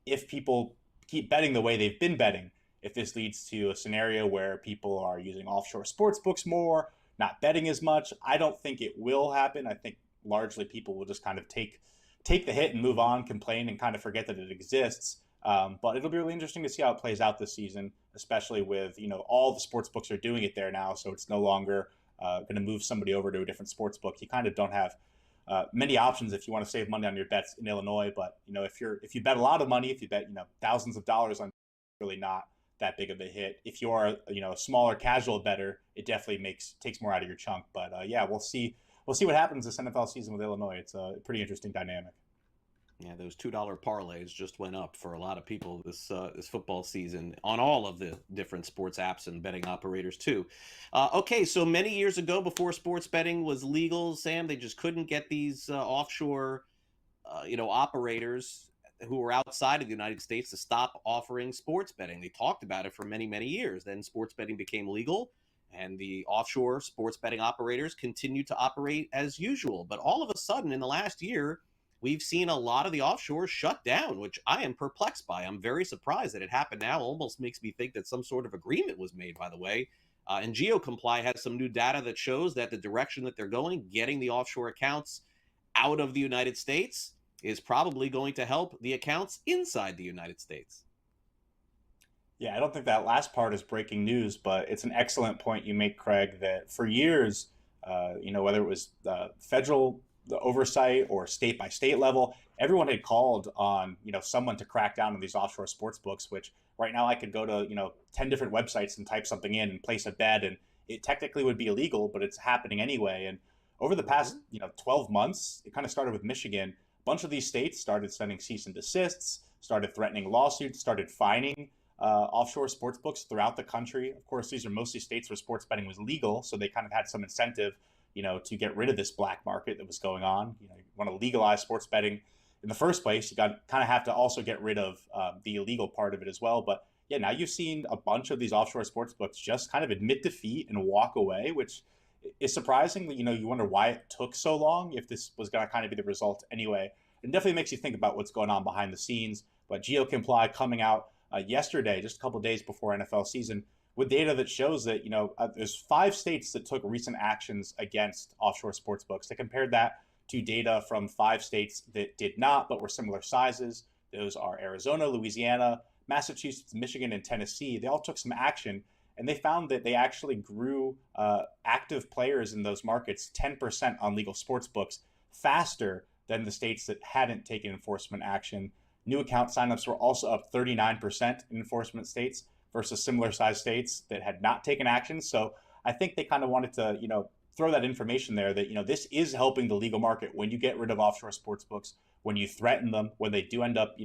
if people keep betting the way they've been betting. If this leads to a scenario where people are using offshore sports books more, not betting as much, I don't think it will happen. I think largely people will just kind of take the hit and move on, complain, and kind of forget that it exists. But it'll be really interesting to see how it plays out this season, especially with, all the sports books are doing it there now. So it's no longer going to move somebody over to a different sports book. You kind of don't have many options if you want to save money on your bets in Illinois. But, if you bet a lot of money, if you bet, thousands of dollars on, really not that big of a hit. If you are, a smaller casual bettor, it definitely takes more out of your chunk. But yeah, we'll see what happens this NFL season with Illinois. It's a pretty interesting dynamic. Yeah, those $2 parlays just went up for a lot of people this football season on all of the different sports apps and betting operators too. Okay, so many years ago, before sports betting was legal, Sam, they just couldn't get these offshore, operators who were outside of the United States to stop offering sports betting. They talked about it for many, many years. Then sports betting became legal, and the offshore sports betting operators continued to operate as usual. But all of a sudden, in the last year, we've seen a lot of the offshores shut down, which I am perplexed by. I'm very surprised that it happened now. Almost makes me think that some sort of agreement was made, by the way. And GeoComply has some new data that shows that the direction that they're going, getting the offshore accounts out of the United States, is probably going to help the accounts inside the United States. Yeah, I don't think that last part is breaking news, but it's an excellent point you make, Craig, that for years, whether it was federal oversight or state by state level, everyone had called on, someone to crack down on these offshore sports books, which right now I could go to, 10 different websites and type something in and place a bet, and it technically would be illegal, but it's happening anyway. And over the past, 12 months, it kind of started with Michigan. A bunch of these states started sending cease and desists, started threatening lawsuits, started fining offshore sports books throughout the country. Of course, these are mostly states where sports betting was legal, so they kind of had some incentive, to get rid of this black market that was going on. You want to legalize sports betting in the first place, you kind of have to also get rid of the illegal part of it as well. But yeah, now you've seen a bunch of these offshore sports books just kind of admit defeat and walk away, which is surprising. You wonder why it took so long, if this was going to kind of be the result anyway. It definitely makes you think about what's going on behind the scenes. But GeoComply coming out yesterday, just a couple of days before NFL season, with data that shows that, there's 5 states that took recent actions against offshore sports books. They compared that to data from 5 states that did not, but were similar sizes. Those are Arizona, Louisiana, Massachusetts, Michigan, and Tennessee, they all took some action, and they found that they actually grew active players in those markets 10% on legal sports books faster than the states that hadn't taken enforcement action. New account signups were also up 39% in enforcement states versus similar sized states that had not taken action. So I think they kind of wanted to, throw that information there that, this is helping the legal market when you get rid of offshore sports books, when you threaten them, when they do end up,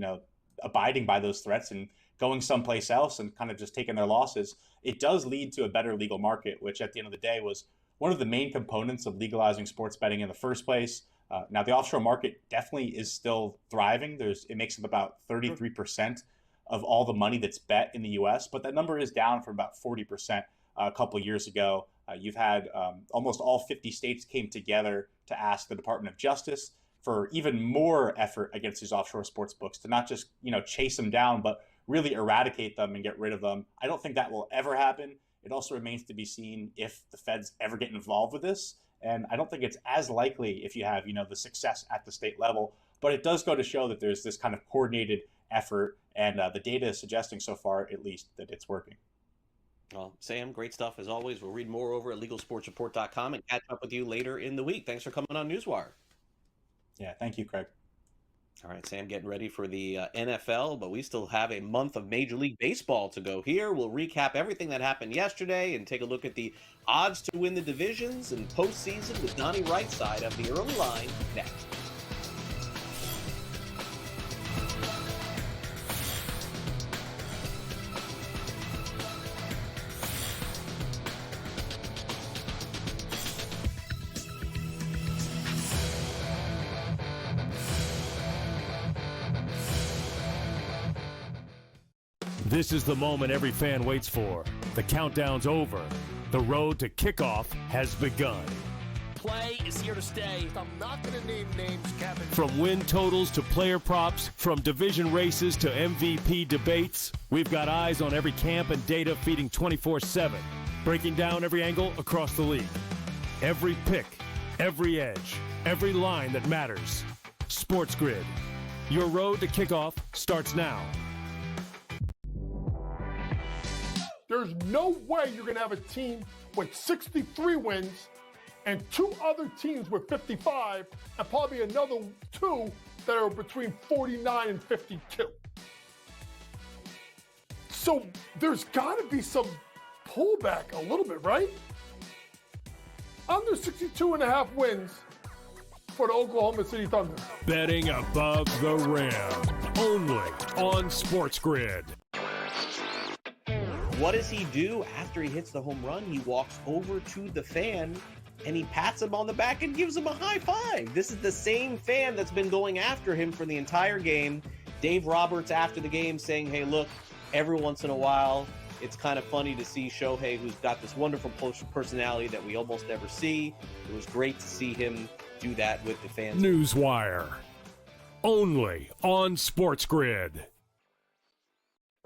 abiding by those threats and going someplace else and kind of just taking their losses. It does lead to a better legal market, which at the end of the day was one of the main components of legalizing sports betting in the first place. Now, the offshore market definitely is still thriving. It makes up about 33% of all the money that's bet in the U.S., but that number is down from about 40% a couple of years ago. You've had almost all 50 states came together to ask the Department of Justice for even more effort against these offshore sports books to not just, chase them down, but really eradicate them and get rid of them. I don't think that will ever happen. It also remains to be seen if the feds ever get involved with this. And I don't think it's as likely if you have, the success at the state level. But it does go to show that there's this kind of coordinated effort, and the data is suggesting so far, at least, that it's working. Well, Sam, great stuff as always. We'll read more over at LegalSportsReport.com and catch up with you later in the week. Thanks for coming on NewsWire. Yeah, thank you, Craig. All right, Sam, getting ready for the NFL, but we still have a month of Major League Baseball to go here. We'll recap everything that happened yesterday and take a look at the odds to win the divisions and postseason with Donnie Rightside of the early line next. This is the moment every fan waits for. The countdown's over. The road to kickoff has begun. Play is here to stay. I'm not going to name names, Kevin. From win totals to player props, from division races to MVP debates, we've got eyes on every camp and data feeding 24/7, breaking down every angle across the league. Every pick, every edge, every line that matters. SportsGrid. Your road to kickoff starts now. There's no way you're going to have a team with 63 wins and two other teams with 55 and probably another two that are between 49 and 52. So there's got to be some pullback a little bit, right? Under 62 and a half wins for the Oklahoma City Thunder. Betting above the rim. Only on SportsGrid. What does he do after he hits the home run? He walks over to the fan and he pats him on the back and gives him a high five. This is the same fan that's been going after him for the entire game. Dave Roberts after the game saying, hey, look, every once in a while, it's kind of funny to see Shohei, who's got this wonderful personality that we almost never see. It was great to see him do that with the fans. NewsWire. Only on SportsGrid.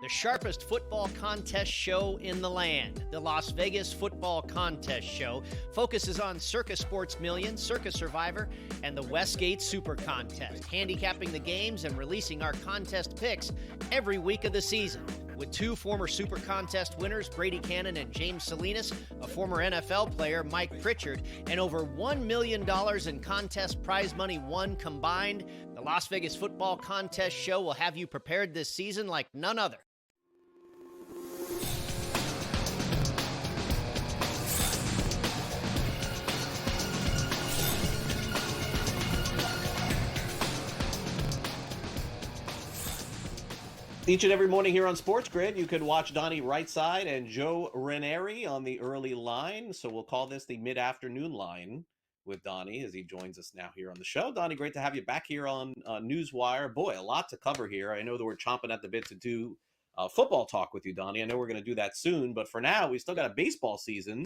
The sharpest football contest show in the land, the Las Vegas Football Contest Show, focuses on Circus Sports Million, Circus Survivor, and the Westgate Super Contest, handicapping the games and releasing our contest picks every week of the season. With two former Super Contest winners, Brady Cannon and James Salinas, a former NFL player, Mike Pritchard, and over $1 million in contest prize money won combined, the Las Vegas Football Contest Show will have you prepared this season like none other. Each and every morning here on SportsGrid, you can watch Donnie Rightside and Joe Ranieri on the early line. So we'll call this the mid-afternoon line with Donnie as he joins us now here on the show. Donnie, great to have you back here on NewsWire. Boy, a lot to cover here. I know that we're chomping at the bit to do football talk with you, Donnie. I know we're going to do that soon. But for now, we still got a baseball season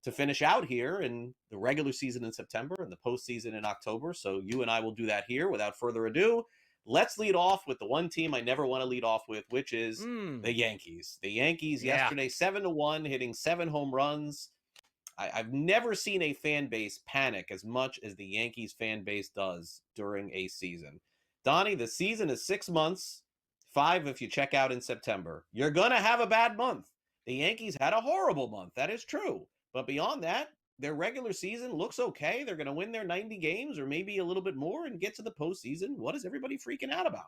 to finish out here, and the regular season in September and the postseason in October. So you and I will do that here without further ado. Let's lead off with the one team I never want to lead off with, which is the Yankees. The Yankees yesterday, 7-1, hitting 7 home runs. I've never seen a fan base panic as much as the Yankees fan base does during a season. Donnie, the season is 6 months, 5 if you check out in September. You're going to have a bad month. The Yankees had a horrible month. That is true. But beyond that, their regular season looks okay. They're going to win their 90 games or maybe a little bit more and get to the postseason. What is everybody freaking out about?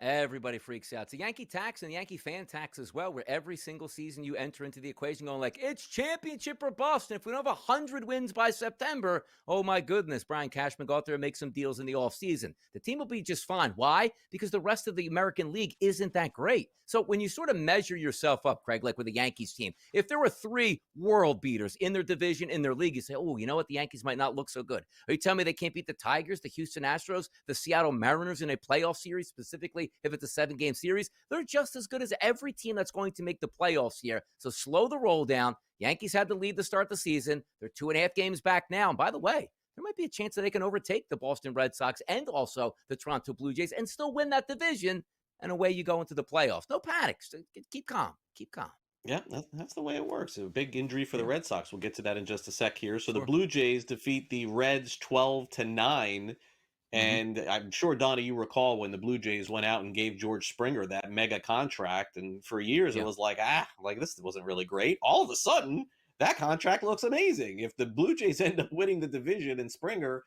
Everybody freaks out. It's a Yankee tax and a Yankee fan tax as well, where every single season you enter into the equation going like, it's championship or bust. And if we don't have 100 wins by September, oh my goodness, Brian Cashman, go out there and make some deals in the offseason. The team will be just fine. Why? Because the rest of the American League isn't that great. So when you sort of measure yourself up, Craig, like with the Yankees team, if there were 3 world beaters in their division, in their league, you say, oh, you know what? The Yankees might not look so good. Are you telling me they can't beat the Tigers, the Houston Astros, the Seattle Mariners in a playoff series, specifically if it's a 7-game series? They're just as good as every team that's going to make the playoffs here. So slow the roll down. Yankees had the lead to start the season. They're 2.5 games back now. And by the way, there might be a chance that they can overtake the Boston Red Sox and also the Toronto Blue Jays and still win that division. And away you go into the playoffs. No panic. Keep calm. Keep calm. Yeah, that's the way it works. A big injury for the Red Sox. We'll get to that in just a sec here. So the Blue Jays defeat the Reds 12-9. And I'm sure, Donnie, you recall when the Blue Jays went out and gave George Springer that mega contract. And for years, it was like, this wasn't really great. All of a sudden, that contract looks amazing. If the Blue Jays end up winning the division and Springer,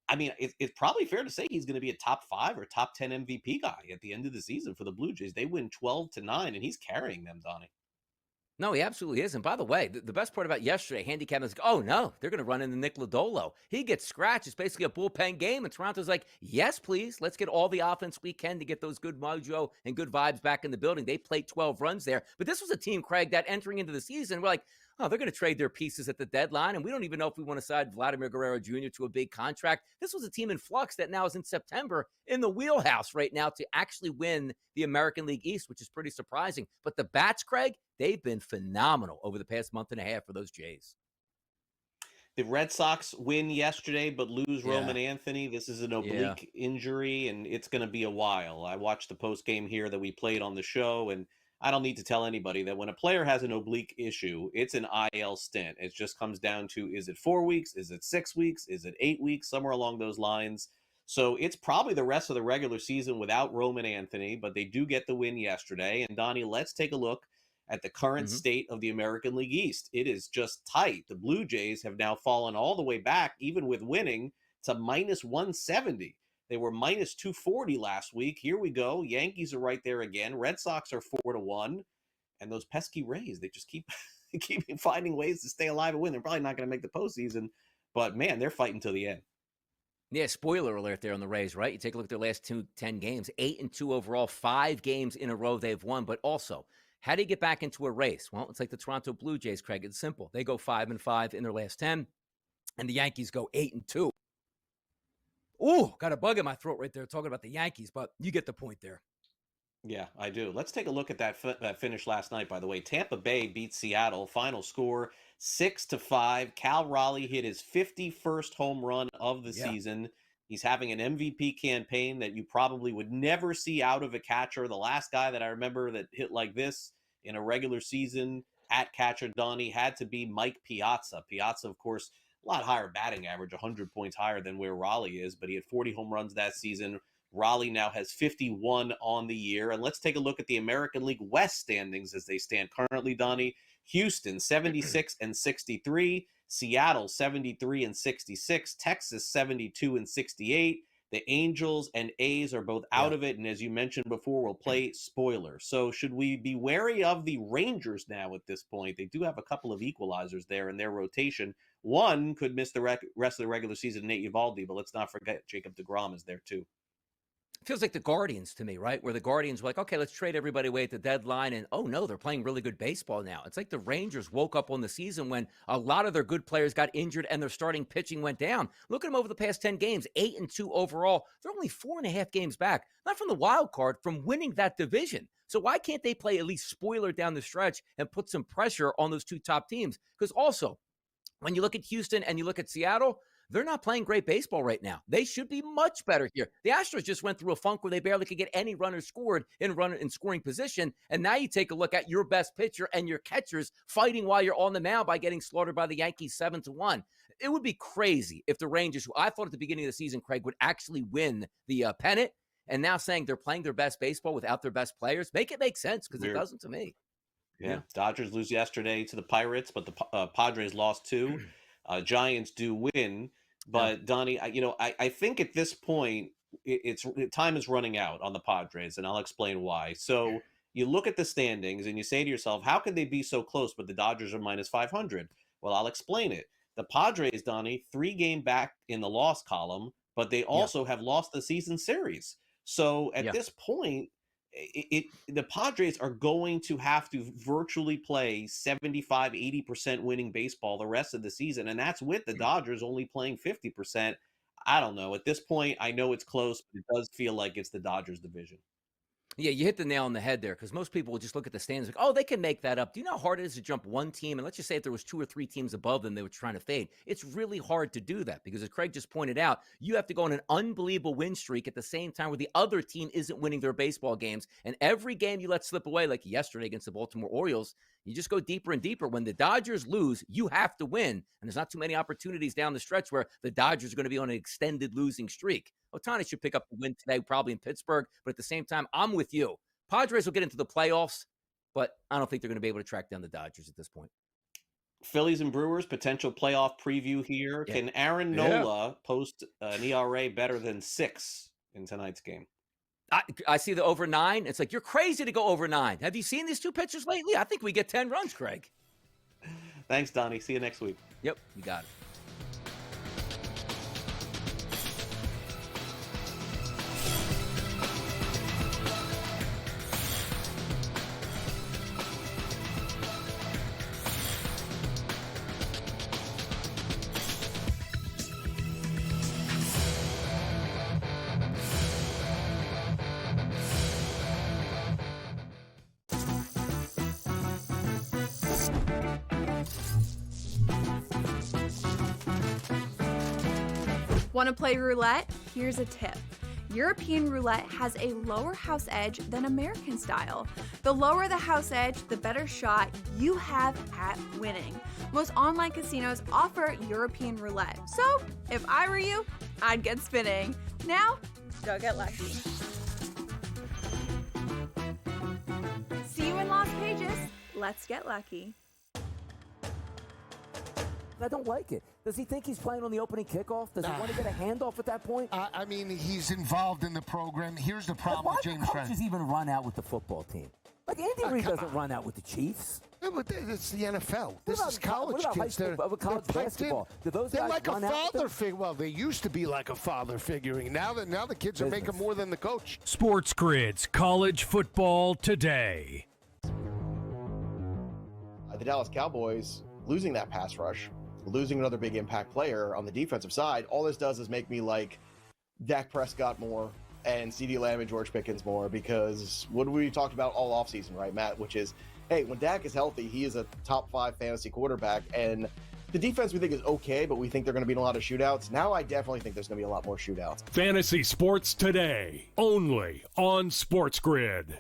I mean, it's probably fair to say he's going to be a top 5 or top 10 MVP guy at the end of the season for the Blue Jays. They win 12-9, and he's carrying them, Donnie. No, he absolutely is. And by the way, the best part about yesterday, handicapping is, oh, no, they're going to run into Nick Lodolo. He gets scratched. It's basically a bullpen game. And Toronto's like, yes, please. Let's get all the offense we can to get those good mojo and good vibes back in the building. They played 12 runs there. But this was a team, Craig, that entering into the season, we're like, oh, they're going to trade their pieces at the deadline, and we don't even know if we want to sign Vladimir Guerrero Jr. to a big contract. This was a team in flux that now is in September in the wheelhouse right now to actually win the American League East, which is pretty surprising. But the bats, Craig, they've been phenomenal over the past month and a half for those Jays. The Red Sox win yesterday, but lose Roman Anthony. This is an oblique injury, and it's going to be a while. I watched the post game here that we played on the show, and I don't need to tell anybody that when a player has an oblique issue, it's an IL stint. It just comes down to, is it 4 weeks? Is it 6 weeks? Is it 8 weeks? Somewhere along those lines. So it's probably the rest of the regular season without Roman Anthony, but they do get the win yesterday. And Donnie, let's take a look at the current state of the American League East. It is just tight. The Blue Jays have now fallen all the way back, even with winning, to minus 170. They were minus 240 last week. Here we go. Yankees are right there again. Red Sox are 4-1. And those pesky Rays, they just keep finding ways to stay alive and win. They're probably not going to make the postseason. But, man, they're fighting till the end. Yeah, spoiler alert there on the Rays, right? You take a look at their last 10 games, 8-2 overall, 5 games in a row they've won. But also, how do you get back into a race? Well, it's like the Toronto Blue Jays, Craig. It's simple. They go 5-5 in their last 10, and the Yankees go 8-2. Ooh, got a bug in my throat right there talking about the Yankees, but you get the point there. Yeah, I do. Let's take a look at that finish last night, by the way. Tampa Bay beat Seattle. Final score, 6-5. Cal Raleigh hit his 51st home run of the season. He's having an MVP campaign that you probably would never see out of a catcher. The last guy that I remember that hit like this in a regular season at catcher, Donnie, had to be Mike Piazza. Piazza, of course, a lot higher batting average, 100 points higher than where Raleigh is, but he had 40 home runs that season. Raleigh now has 51 on the year. And let's take a look at the American League West standings as they stand currently, Donnie. Houston, 76-63. Seattle, 73-66. Texas, 72-68. The Angels and A's are both out of it. And as you mentioned before, we'll play spoiler. So should we be wary of the Rangers now at this point? They do have a couple of equalizers there in their rotation. One could miss the rest of the regular season, Nate Eovaldi, but let's not forget Jacob deGrom is there too. Feels like the Guardians to me, right? Where the Guardians were like, okay, let's trade everybody away at the deadline. And, oh, no, they're playing really good baseball now. It's like the Rangers woke up on the season when a lot of their good players got injured and their starting pitching went down. Look at them over the past 10 games, 8-2 overall. They're only 4.5 games back, not from the wild card, from winning that division. So why can't they play at least spoiler down the stretch and put some pressure on those two top teams? Because also, when you look at Houston and you look at Seattle, they're not playing great baseball right now. They should be much better here. The Astros just went through a funk where they barely could get any runners scored in scoring position. And now you take a look at your best pitcher and your catchers fighting while you're on the mound by getting slaughtered by the Yankees 7-1. It would be crazy if the Rangers, who I thought at the beginning of the season, Craig, would actually win the pennant. and now saying they're playing their best baseball without their best players, make it make sense, because it doesn't to me. Yeah. Dodgers lose yesterday to the Pirates, but the Padres lost too. Giants do win. But, Donnie, I think at this point, time is running out on the Padres, and I'll explain why. So you look at the standings, and you say to yourself, how could they be so close, but the Dodgers are minus 500? Well, I'll explain it. The Padres, Donnie, 3 game back in the loss column, but they also have lost the season series. So at this point, the Padres are going to have to virtually play 75, 80% winning baseball the rest of the season. And that's with the Dodgers only playing 50%. I don't know. At this point, I know it's close, but it does feel like it's the Dodgers division. Yeah, you hit the nail on the head there, because most people will just look at the standings like, oh, they can make that up. Do you know how hard it is to jump one team? And let's just say if there was 2 or 3 teams above them, they were trying to fade. It's really hard to do that, because as Craig just pointed out, you have to go on an unbelievable win streak at the same time where the other team isn't winning their baseball games. And every game you let slip away, like yesterday against the Baltimore Orioles, you just go deeper and deeper. When the Dodgers lose, you have to win. And there's not too many opportunities down the stretch where the Dodgers are going to be on an extended losing streak. Ohtani should pick up the win today, probably in Pittsburgh. But at the same time, I'm with you. Padres will get into the playoffs, but I don't think they're going to be able to track down the Dodgers at this point. Phillies and Brewers, potential playoff preview here. Yeah. Can Aaron Nola post an ERA better than 6 in tonight's game? I see the over 9. It's like, you're crazy to go over 9. Have you seen these 2 pitchers lately? I think we get 10 runs, Craig. Thanks, Donnie. See you next week. Yep, you got it. Want to play roulette? Here's a tip. European roulette has a lower house edge than American style. The lower the house edge, the better shot you have at winning. Most online casinos offer European roulette. So, if I were you, I'd get spinning. Now, go get lucky. See you in Las Vegas. Let's get lucky. I don't like it. Does he think he's playing on the opening kickoff? Does he want to get a handoff at that point? I mean, he's involved in the program. Here's the problem with James Franklin. Why do coaches even run out with the football team? Like, Andy Reid doesn't run out with the Chiefs. Yeah, but it's the NFL. This is college kids. They're college basketball. Do those they're guys like a run out father figure. Well, they used to be like a father figuring. Now the kids are making more than the coach. SportsGrid's College Football Today. The Dallas Cowboys losing that pass rush, losing another big impact player on the defensive side, all this does is make me like Dak Prescott more and CeeDee Lamb and George Pickens more, because what we talked about all offseason, right, Matt, which is, hey, when Dak is healthy, he is a top 5 fantasy quarterback, and the defense we think is okay, but we think they're going to be in a lot of shootouts. Now I definitely think there's going to be a lot more shootouts. Fantasy Sports Today, only on SportsGrid.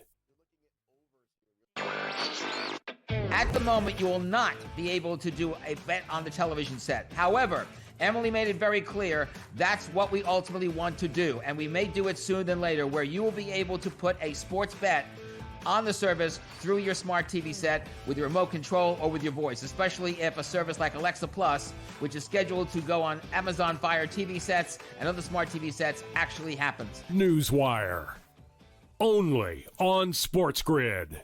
At the moment, you will not be able to do a bet on the television set. However, Emily made it very clear that's what we ultimately want to do, and we may do it sooner than later, where you will be able to put a sports bet on the service through your smart TV set with your remote control or with your voice, especially if a service like Alexa Plus, which is scheduled to go on Amazon Fire TV sets and other smart TV sets, actually happens. NewsWire, only on SportsGrid.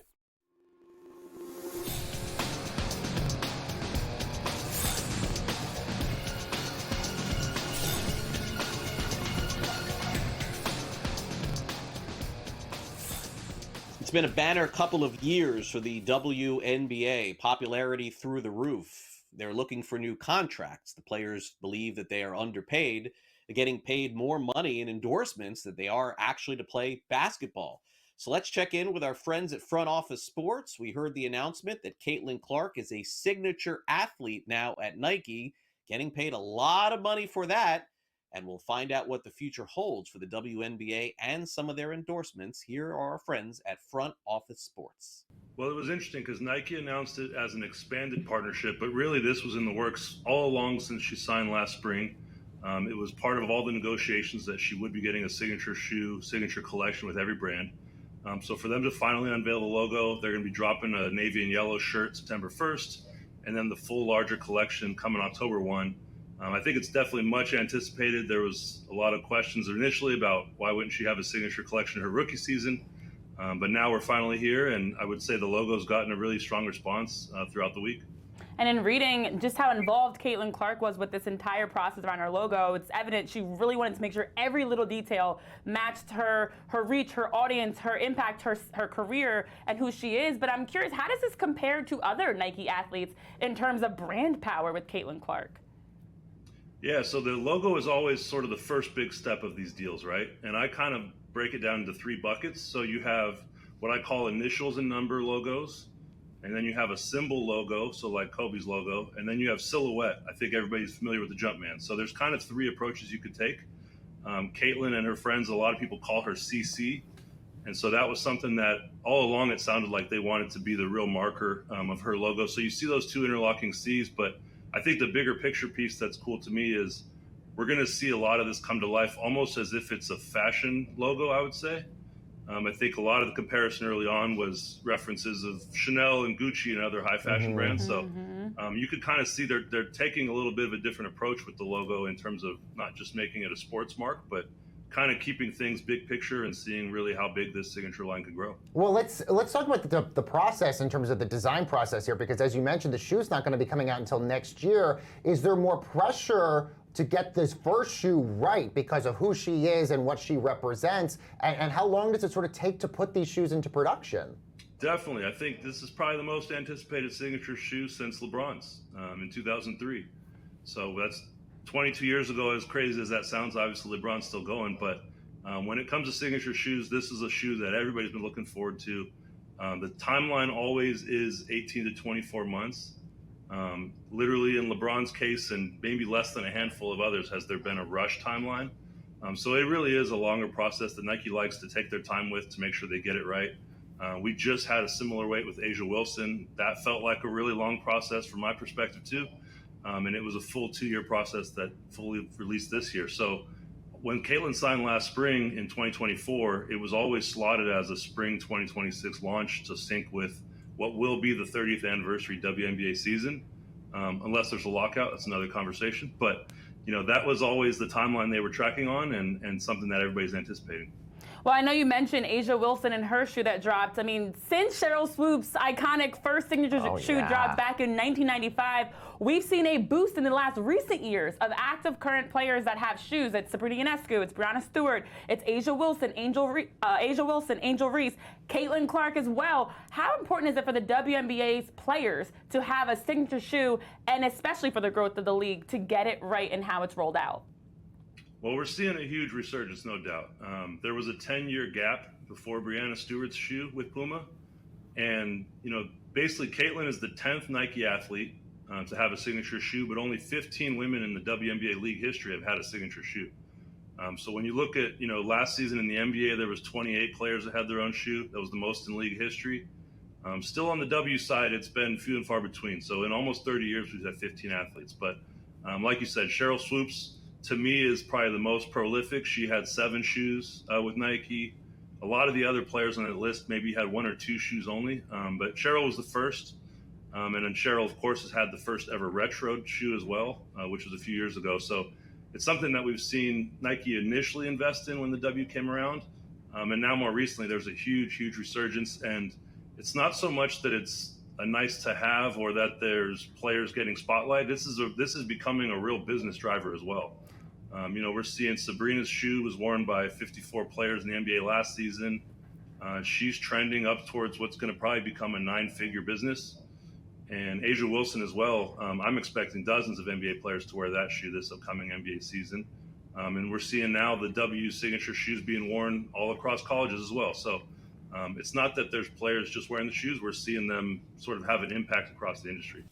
It's been a banner couple of years for the WNBA, popularity through the roof. They're looking for new contracts. The players believe that they are underpaid. They're getting paid more money in endorsements than they are actually to play basketball. So let's check in with our friends at Front Office Sports. We heard the announcement that Caitlin Clark is a signature athlete now at Nike, getting paid a lot of money for that. And we'll find out what the future holds for the WNBA and some of their endorsements. Here are our friends at Front Office Sports. Well, it was interesting because Nike announced it as an expanded partnership, but really this was in the works all along since she signed last spring. It was part of all the negotiations that she would be getting a signature shoe, signature collection with every brand. So for them to finally unveil the logo, they're going to be dropping a navy and yellow shirt September 1st, and then the full larger collection coming October 1. I think it's definitely much anticipated. There was a lot of questions initially about why wouldn't she have a signature collection in her rookie season. But now we're finally here, and I would say the logo's gotten a really strong response throughout the week. And in reading just how involved Caitlin Clark was with this entire process around her logo, it's evident she really wanted to make sure every little detail matched her reach, her audience, her impact, her career, and who she is. But I'm curious, how does this compare to other Nike athletes in terms of brand power with Caitlin Clark? Yeah, so the logo is always sort of the first big step of these deals, right? And I kind of break it down into 3 buckets. So you have what I call initials and number logos, and then you have a symbol logo, so like Kobe's logo, and then you have silhouette. I think everybody's familiar with the Jumpman. So there's kind of 3 approaches you could take. Caitlin and her friends, a lot of people call her CC. And so that was something that all along it sounded like they wanted to be the real marker of her logo. So you see those 2 interlocking C's, but I think the bigger picture piece that's cool to me is we're going to see a lot of this come to life almost as if it's a fashion logo, I would say. I think a lot of the comparison early on was references of Chanel and Gucci and other high fashion brands. So you could kind of see they're taking a little bit of a different approach with the logo in terms of not just making it a sports mark, but kind of keeping things big picture and seeing really how big this signature line could grow. Well, let's talk about the process in terms of the design process here, because as you mentioned, the shoe's not going to be coming out until next year. Is there more pressure to get this first shoe right because of who she is and what she represents? And how long does it sort of take to put these shoes into production? Definitely. I think this is probably the most anticipated signature shoe since LeBron's in 2003. So that's 22 years ago, as crazy as that sounds. Obviously, LeBron's still going. But when it comes to signature shoes, this is a shoe that everybody's been looking forward to. The timeline always is 18 to 24 months. Literally in LeBron's case and maybe less than a handful of others has there been a rush timeline. So it really is a longer process that Nike likes to take their time with to make sure they get it right. We just had a similar wait with Asia Wilson. That felt like a really long process from my perspective too. And it was a full 2-year process that fully released this year. So when Caitlin signed last spring in 2024, it was always slotted as a spring 2026 launch to sync with what will be the 30th anniversary WNBA season. Unless there's a lockout, that's another conversation. But, that was always the timeline they were tracking on and something that everybody's anticipating. Well, I know you mentioned Asia Wilson and her shoe that dropped. I mean, since Cheryl Swoop's iconic first signature shoe dropped back in 1995, we've seen a boost in the last recent years of active current players that have shoes. It's Sabrina Ionescu, it's Brianna Stewart, it's Asia Wilson, Angel Reese, Caitlin Clark as well. How important is it for the WNBA's players to have a signature shoe, and especially for the growth of the league, to get it right in how it's rolled out? Well, we're seeing a huge resurgence, no doubt. There was a 10-year gap before Brianna Stewart's shoe with Puma. And, basically Caitlin is the 10th Nike athlete to have a signature shoe, but only 15 women in the WNBA league history have had a signature shoe. So when you look at, last season in the NBA, there was 28 players that had their own shoe. That was the most in league history. Still on the W side, it's been few and far between. So in almost 30 years, we've had 15 athletes. But like you said, Cheryl Swoops, to me, is probably the most prolific. She had 7 shoes with Nike. A lot of the other players on that list maybe had 1 or 2 shoes only, but Cheryl was the first. And then Cheryl, of course, has had the first ever retro shoe as well, which was a few years ago. So it's something that we've seen Nike initially invest in when the W came around. And now more recently, there's a huge, huge resurgence. And it's not so much that it's a nice to have or that there's players getting spotlight. This is becoming a real business driver as well. We're seeing Sabrina's shoe was worn by 54 players in the NBA last season. She's trending up towards what's going to probably become a 9-figure business. And Asia Wilson as well. I'm expecting dozens of NBA players to wear that shoe this upcoming NBA season. And we're seeing now the W signature shoes being worn all across colleges as well. So it's not that there's players just wearing the shoes. We're seeing them sort of have an impact across the industry.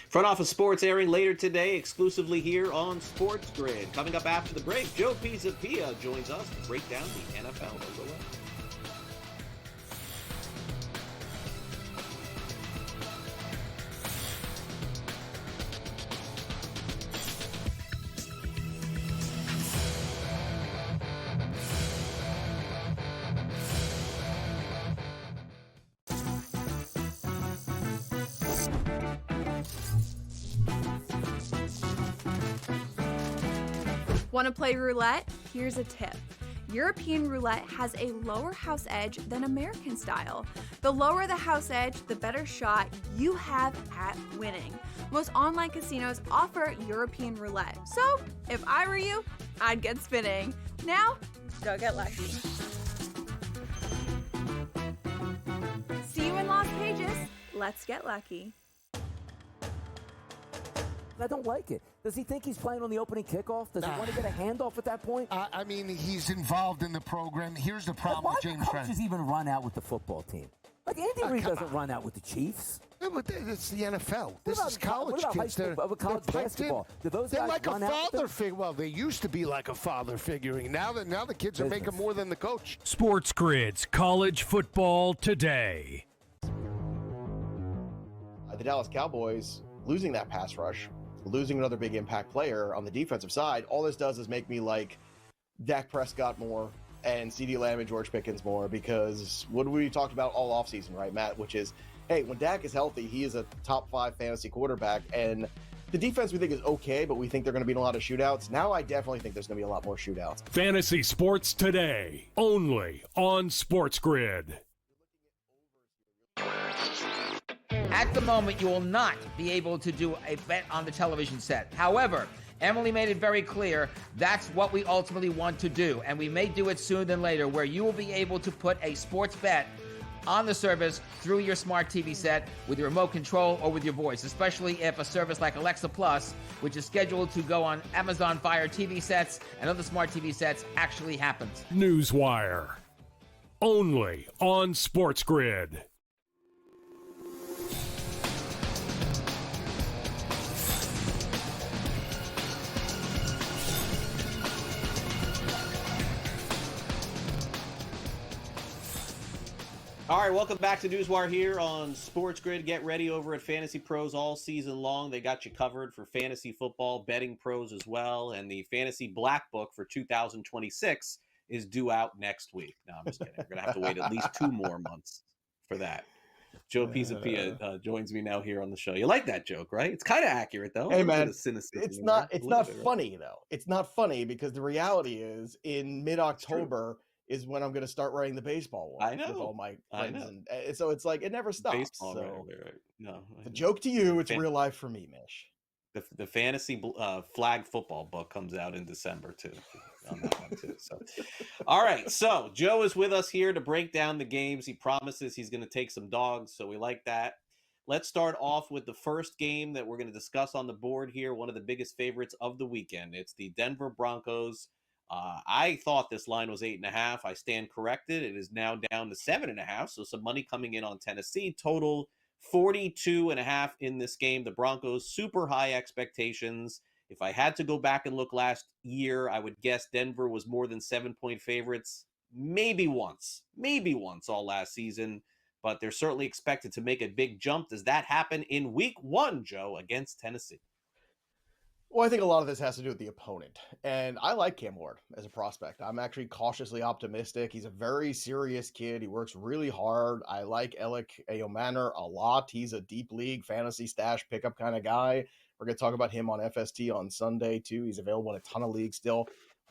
Front Office Sports airing later today, exclusively here on SportsGrid. Coming up after the break, Joe Pisapia joins us to break down the NFL logo. Want to play roulette? Here's a tip. European roulette has a lower house edge than American style. The lower the house edge, the better shot you have at winning. Most online casinos offer European roulette. So, if I were you, I'd get spinning. Now, go get lucky. See you in Las Vegas. Let's get lucky. I don't like it. Does he think he's playing on the opening kickoff? Does he want to get a handoff at that point? I mean, he's involved in the program. Here's the problem with James Why do coaches even run out with the football team? Like, Andy Reid doesn't run out with the Chiefs. Yeah, but it's the NFL. This is college what about kids. High school, college basketball? Do those They're guys like a run out with father them? figure. Well, they used to be like a father figuring. Now the kids are making more than the coach. SportsGrid's College Football Today. The Dallas Cowboys losing that pass rush, losing another big impact player on the defensive side, all this does is make me like Dak Prescott more and CeeDee Lamb and George Pickens more, because what we talked about all offseason, right, Matt, which is, hey, when Dak is healthy, he is a top 5 fantasy quarterback, and the defense we think is okay, but we think they're going to be in a lot of shootouts. Now I definitely think there's going to be a lot more shootouts. Fantasy Sports Today, only on SportsGrid. At the moment, you will not be able to do a bet on the television set. However, Emily made it very clear that's what we ultimately want to do, and we may do it sooner than later, where you will be able to put a sports bet on the service through your smart TV set with your remote control or with your voice, especially if a service like Alexa Plus, which is scheduled to go on Amazon Fire TV sets and other smart TV sets, actually happens. NewsWire, only on SportsGrid. All right, welcome back to NewsWire here on SportsGrid. Get ready over at Fantasy Pros all season long. They got you covered for fantasy football, betting pros as well, and the Fantasy Black Book for 2026 is due out next week. No, I'm just kidding. We're going to have to wait at least 2 more months for that. Joe Pisapia joins me now here on the show. You like that joke, right? It's kind of accurate, though. Hey, man, it's not funny, though. It's not funny because the reality is in mid-October is when I'm going to start writing the baseball one. I know. With all my friends. And so it's like, it never stops. Baseball, so right. No, it's a joke to you. It's real life for me, Mish. The fantasy flag football book comes out in December, too. On that one, too. So, all right. So Joe is with us here to break down the games. He promises he's going to take some dogs, so we like that. Let's start off with the first game that we're going to discuss on the board here, one of the biggest favorites of the weekend. It's the Denver Broncos. I thought this line was 8.5. I stand corrected. It is now down to 7.5. So some money coming in on Tennessee. Total 42.5 in this game. The Broncos, super high expectations. If I had to go back and look last year, I would guess Denver was more than 7-point favorites. Maybe once all last season. But they're certainly expected to make a big jump. Does that happen in week 1, Joe, against Tennessee? Well, I think a lot of this has to do with the opponent. And I like Cam Ward as a prospect. I'm actually cautiously optimistic. He's a very serious kid. He works really hard. I like Alec Ayomanor a lot. He's a deep league fantasy stash pickup kind of guy. We're going to talk about him on FST on Sunday, too. He's available in a ton of leagues still.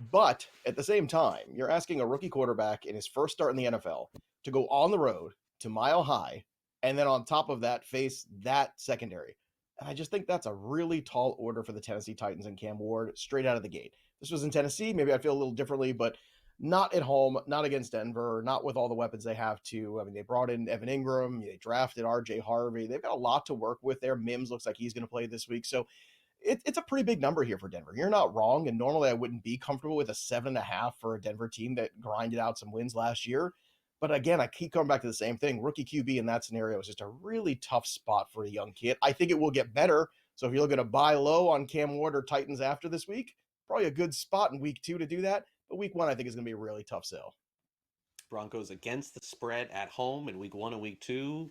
But at the same time, you're asking a rookie quarterback in his first start in the NFL to go on the road to Mile High, and then on top of that, face that secondary. And I just think that's a really tall order for the Tennessee Titans and Cam Ward straight out of the gate. If this was in Tennessee, maybe I'd feel a little differently, but not at home, not against Denver, not with all the weapons they have to. I mean, they brought in Evan Ingram, they drafted RJ Harvey. They've got a lot to work with there. Mims looks like he's going to play this week. So it's a pretty big number here for Denver. You're not wrong. And normally I wouldn't be comfortable with a 7.5 for a Denver team that grinded out some wins last year. But again, I keep coming back to the same thing. Rookie QB in that scenario is just a really tough spot for a young kid. I think it will get better. So if you're looking to buy low on Cam Ward or Titans after this week, probably a good spot in week 2 to do that. But week 1, I think is going to be a really tough sell. Broncos against the spread at home in week 1 and week 2.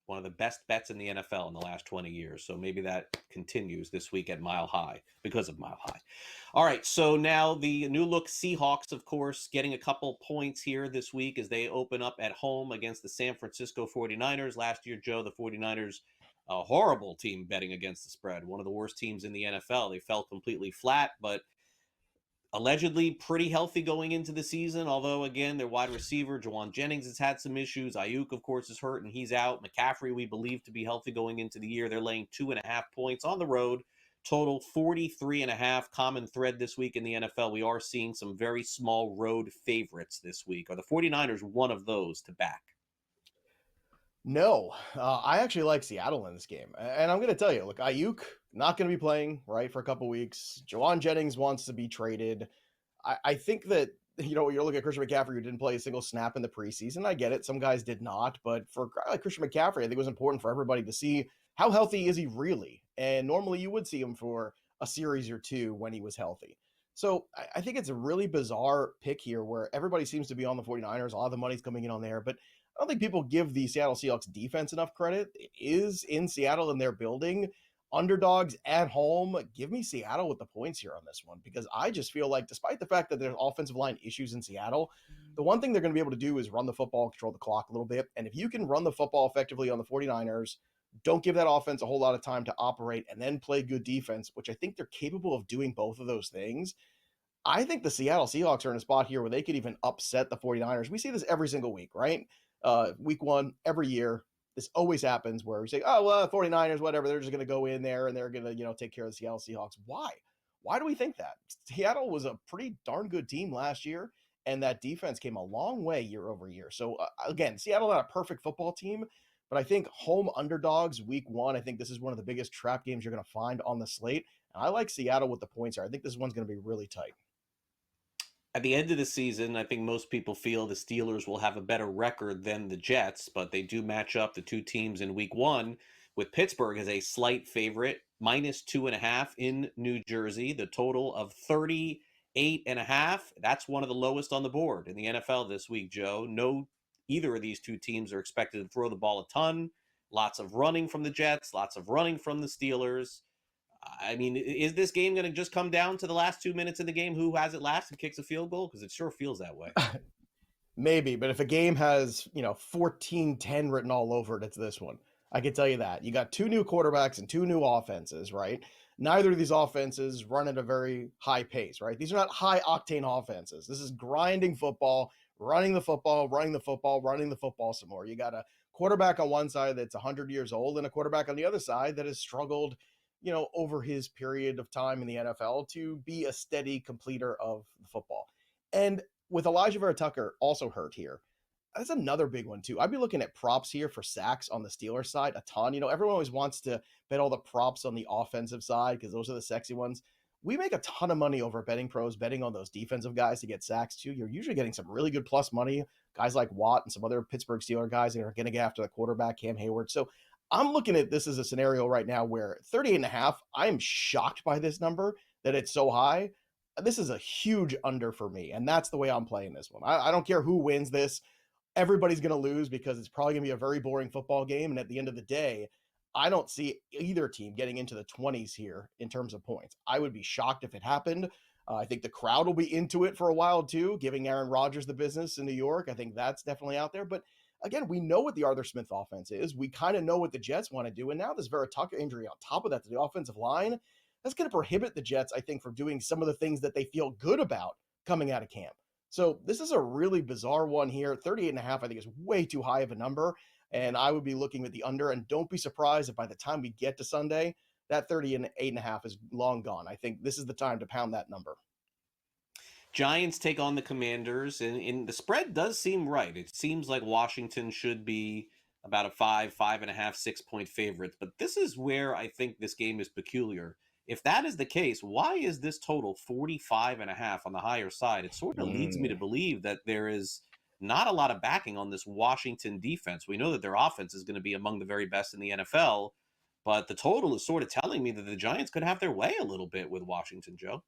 One of the best bets in the NFL in the last 20 years. So maybe that continues this week at Mile High because of Mile High. All right, so now the new look Seahawks, of course, getting a couple points here this week as they open up at home against the San Francisco 49ers. Last year, Joe, the 49ers, a horrible team betting against the spread. One of the worst teams in the NFL. They fell completely flat, but allegedly pretty healthy going into the season, although, again, their wide receiver, Jawan Jennings, has had some issues. Ayuk, of course, is hurt, and he's out. McCaffrey, we believe to be healthy going into the year. They're laying 2.5 points on the road. Total 43.5. Common thread this week in the NFL. We are seeing some very small road favorites this week. Are the 49ers one of those to back? No, I actually like Seattle in this game. And I'm going to tell you, look, Ayuk not going to be playing, right, for a couple weeks. Jawan Jennings wants to be traded. I think that, you're looking at Christian McCaffrey, who didn't play a single snap in the preseason. I get it. Some guys did not. But for a guy like Christian McCaffrey, I think it was important for everybody to see how healthy is he really. And normally you would see him for a series or two when he was healthy. So I think it's a really bizarre pick here where everybody seems to be on the 49ers. A lot of the money's coming in on there. But I don't think people give the Seattle Seahawks defense enough credit. It is in Seattle in their building. Underdogs at home. Give me Seattle with the points here on this one, because I just feel like, despite the fact that there's offensive line issues in Seattle, the one thing they're going to be able to do is run the football, control the clock a little bit. And if you can run the football effectively on the 49ers, don't give that offense a whole lot of time to operate, and then play good defense, which I think they're capable of doing both of those things. I think the Seattle Seahawks are in a spot here where they could even upset the 49ers. We see this every single week, right? Week one, every year, this always happens where we say, oh, well, 49ers, whatever, they're just going to go in there and they're going to, take care of the Seattle Seahawks. Why? Why do we think that? Seattle was a pretty darn good team last year, and that defense came a long way year over year. So, again, Seattle not a perfect football team, but I think home underdogs week one, I think this is one of the biggest trap games you're going to find on the slate. And I like Seattle with the points here. I think this one's going to be really tight. At the end of the season, I think most people feel the Steelers will have a better record than the Jets, but they do match up the two teams in week one, with Pittsburgh as a slight favorite, -2.5 in New Jersey, the total of 38.5. That's one of the lowest on the board in the NFL this week, Joe. No, either of these two teams are expected to throw the ball a ton. Lots of running from the Jets, lots of running from the Steelers. I mean, is this game going to just come down to the last 2 minutes of the game? Who has it last and kicks a field goal? Because it sure feels that way. Maybe, but if a game has, 14-10 written all over it, it's this one. I can tell you that. You got two new quarterbacks and two new offenses, right? Neither of these offenses run at a very high pace, right? These are not high-octane offenses. This is grinding football, running the football, running the football, running the football some more. You got a quarterback on one side that's 100 years old and a quarterback on the other side that has struggled over his period of time in the NFL to be a steady completer of the football. And with Elijah Vera Tucker also hurt here, that's another big one too. I'd be looking at props here for sacks on the Steelers side a ton. Everyone always wants to bet all the props on the offensive side because those are the sexy ones. We make a ton of money over at Betting Pros betting on those defensive guys to get sacks too. You're usually getting some really good plus money. Guys like Watt and some other Pittsburgh Steelers guys that are going to get after the quarterback, Cam Hayward. So I'm looking at this as a scenario right now where 38.5, I am shocked by this number that it's so high. This is a huge under for me, and that's the way I'm playing this one. I don't care who wins this. Everybody's going to lose because it's probably going to be a very boring football game, and at the end of the day, I don't see either team getting into the 20s here in terms of points. I would be shocked if it happened. I think the crowd will be into it for a while too, giving Aaron Rodgers the business in New York. I think that's definitely out there, but again, we know what the Arthur Smith offense is. We kind of know what the Jets want to do. And now this Vera Tucker injury on top of that to the offensive line, that's going to prohibit the Jets, I think, from doing some of the things that they feel good about coming out of camp. So this is a really bizarre one here. 38.5, I think, is way too high of a number. And I would be looking at the under. And don't be surprised if by the time we get to Sunday, that 38.5 is long gone. I think this is the time to pound that number. Giants take on the Commanders, and the spread does seem right. It seems like Washington should be about a 5.5, 6-point favorite. But this is where I think this game is peculiar. If that is the case, why is this total 45.5 on the higher side? It sort of leads me to believe that there is not a lot of backing on this Washington defense. We know that their offense is going to be among the very best in the NFL, but the total is sort of telling me that the Giants could have their way a little bit with Washington, Joe.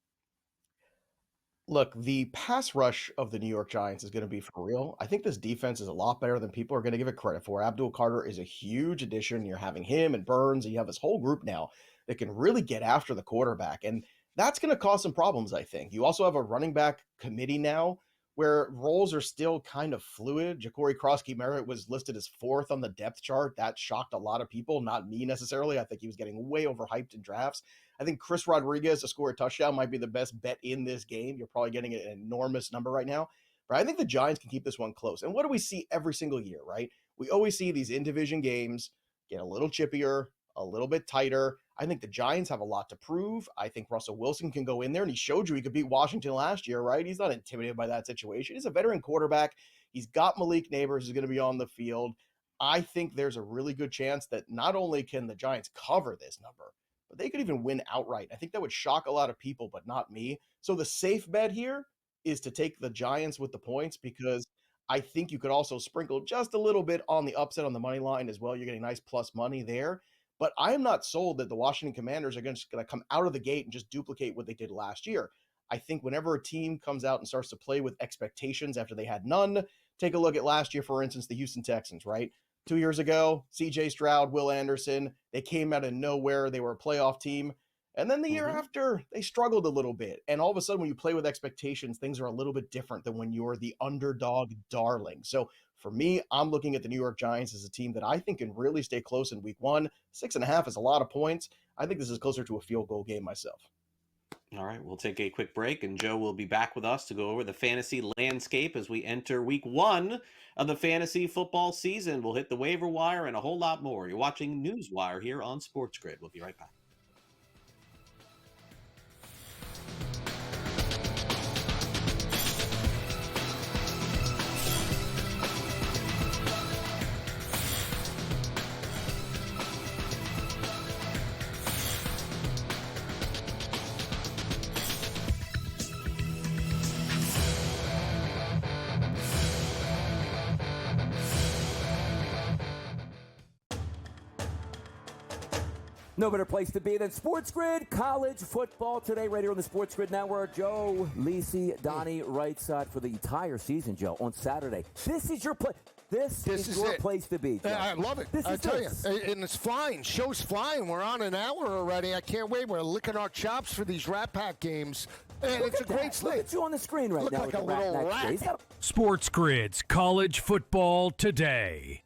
Look, the pass rush of the New York Giants is going to be for real. I think this defense is a lot better than people are going to give it credit for. Abdul Carter is a huge addition. You're having him and Burns, and you have this whole group now that can really get after the quarterback. And that's going to cause some problems, I think. You also have a running back committee now where roles are still kind of fluid. Ja'Cory Krosky-Merritt was listed as 4th on the depth chart. That shocked a lot of people, not me necessarily. I think he was getting way overhyped in drafts. I think Chris Rodriguez to score a touchdown might be the best bet in this game. You're probably getting an enormous number right now. But I think the Giants can keep this one close. And what do we see every single year, right? We always see these in-division games get a little chippier, a little bit tighter. I think the Giants have a lot to prove. I think Russell Wilson can go in there, and he showed you he could beat Washington last year, right? He's not intimidated by that situation. He's a veteran quarterback. He's got Malik Neighbors who's going to be on the field. I think there's a really good chance that not only can the Giants cover this number, but they could even win outright. I think that would shock a lot of people, but not me. So the safe bet here is to take the Giants with the points, because I think you could also sprinkle just a little bit on the upset on the money line as well. You're getting nice plus money there. But I am not sold that the Washington Commanders are just going to come out of the gate and just duplicate what they did last year. I think whenever a team comes out and starts to play with expectations after they had none, take a look at last year, for instance, the Houston Texans, right? 2 years ago, C.J. Stroud, Will Anderson, they came out of nowhere. They were a playoff team. And then the year after, they struggled a little bit. And all of a sudden, when you play with expectations, things are a little bit different than when you're the underdog darling. So for me, I'm looking at the New York Giants as a team that I think can really stay close in week 1. 6.5 is a lot of points. I think this is closer to a field goal game myself. All right, we'll take a quick break, and Joe will be back with us to go over the fantasy landscape as we enter week 1 of the fantasy football season. We'll hit the waiver wire and a whole lot more. You're watching NewsWire here on SportsGrid. We'll be right back. No better place to be than SportsGrid. College football today, right here on the SportsGrid Network. Joe, Lisi, Donnie, right side for the entire season, Joe, on Saturday. This is your place. This is your place to be, Joe. I love it. I tell you. And it's flying. Show's flying. We're on an hour already. I can't wait. We're licking our chops for these Rat Pack games. And it's a great slate. Look at you on the screen right now. Look like a little rat. SportsGrid's College Football Today.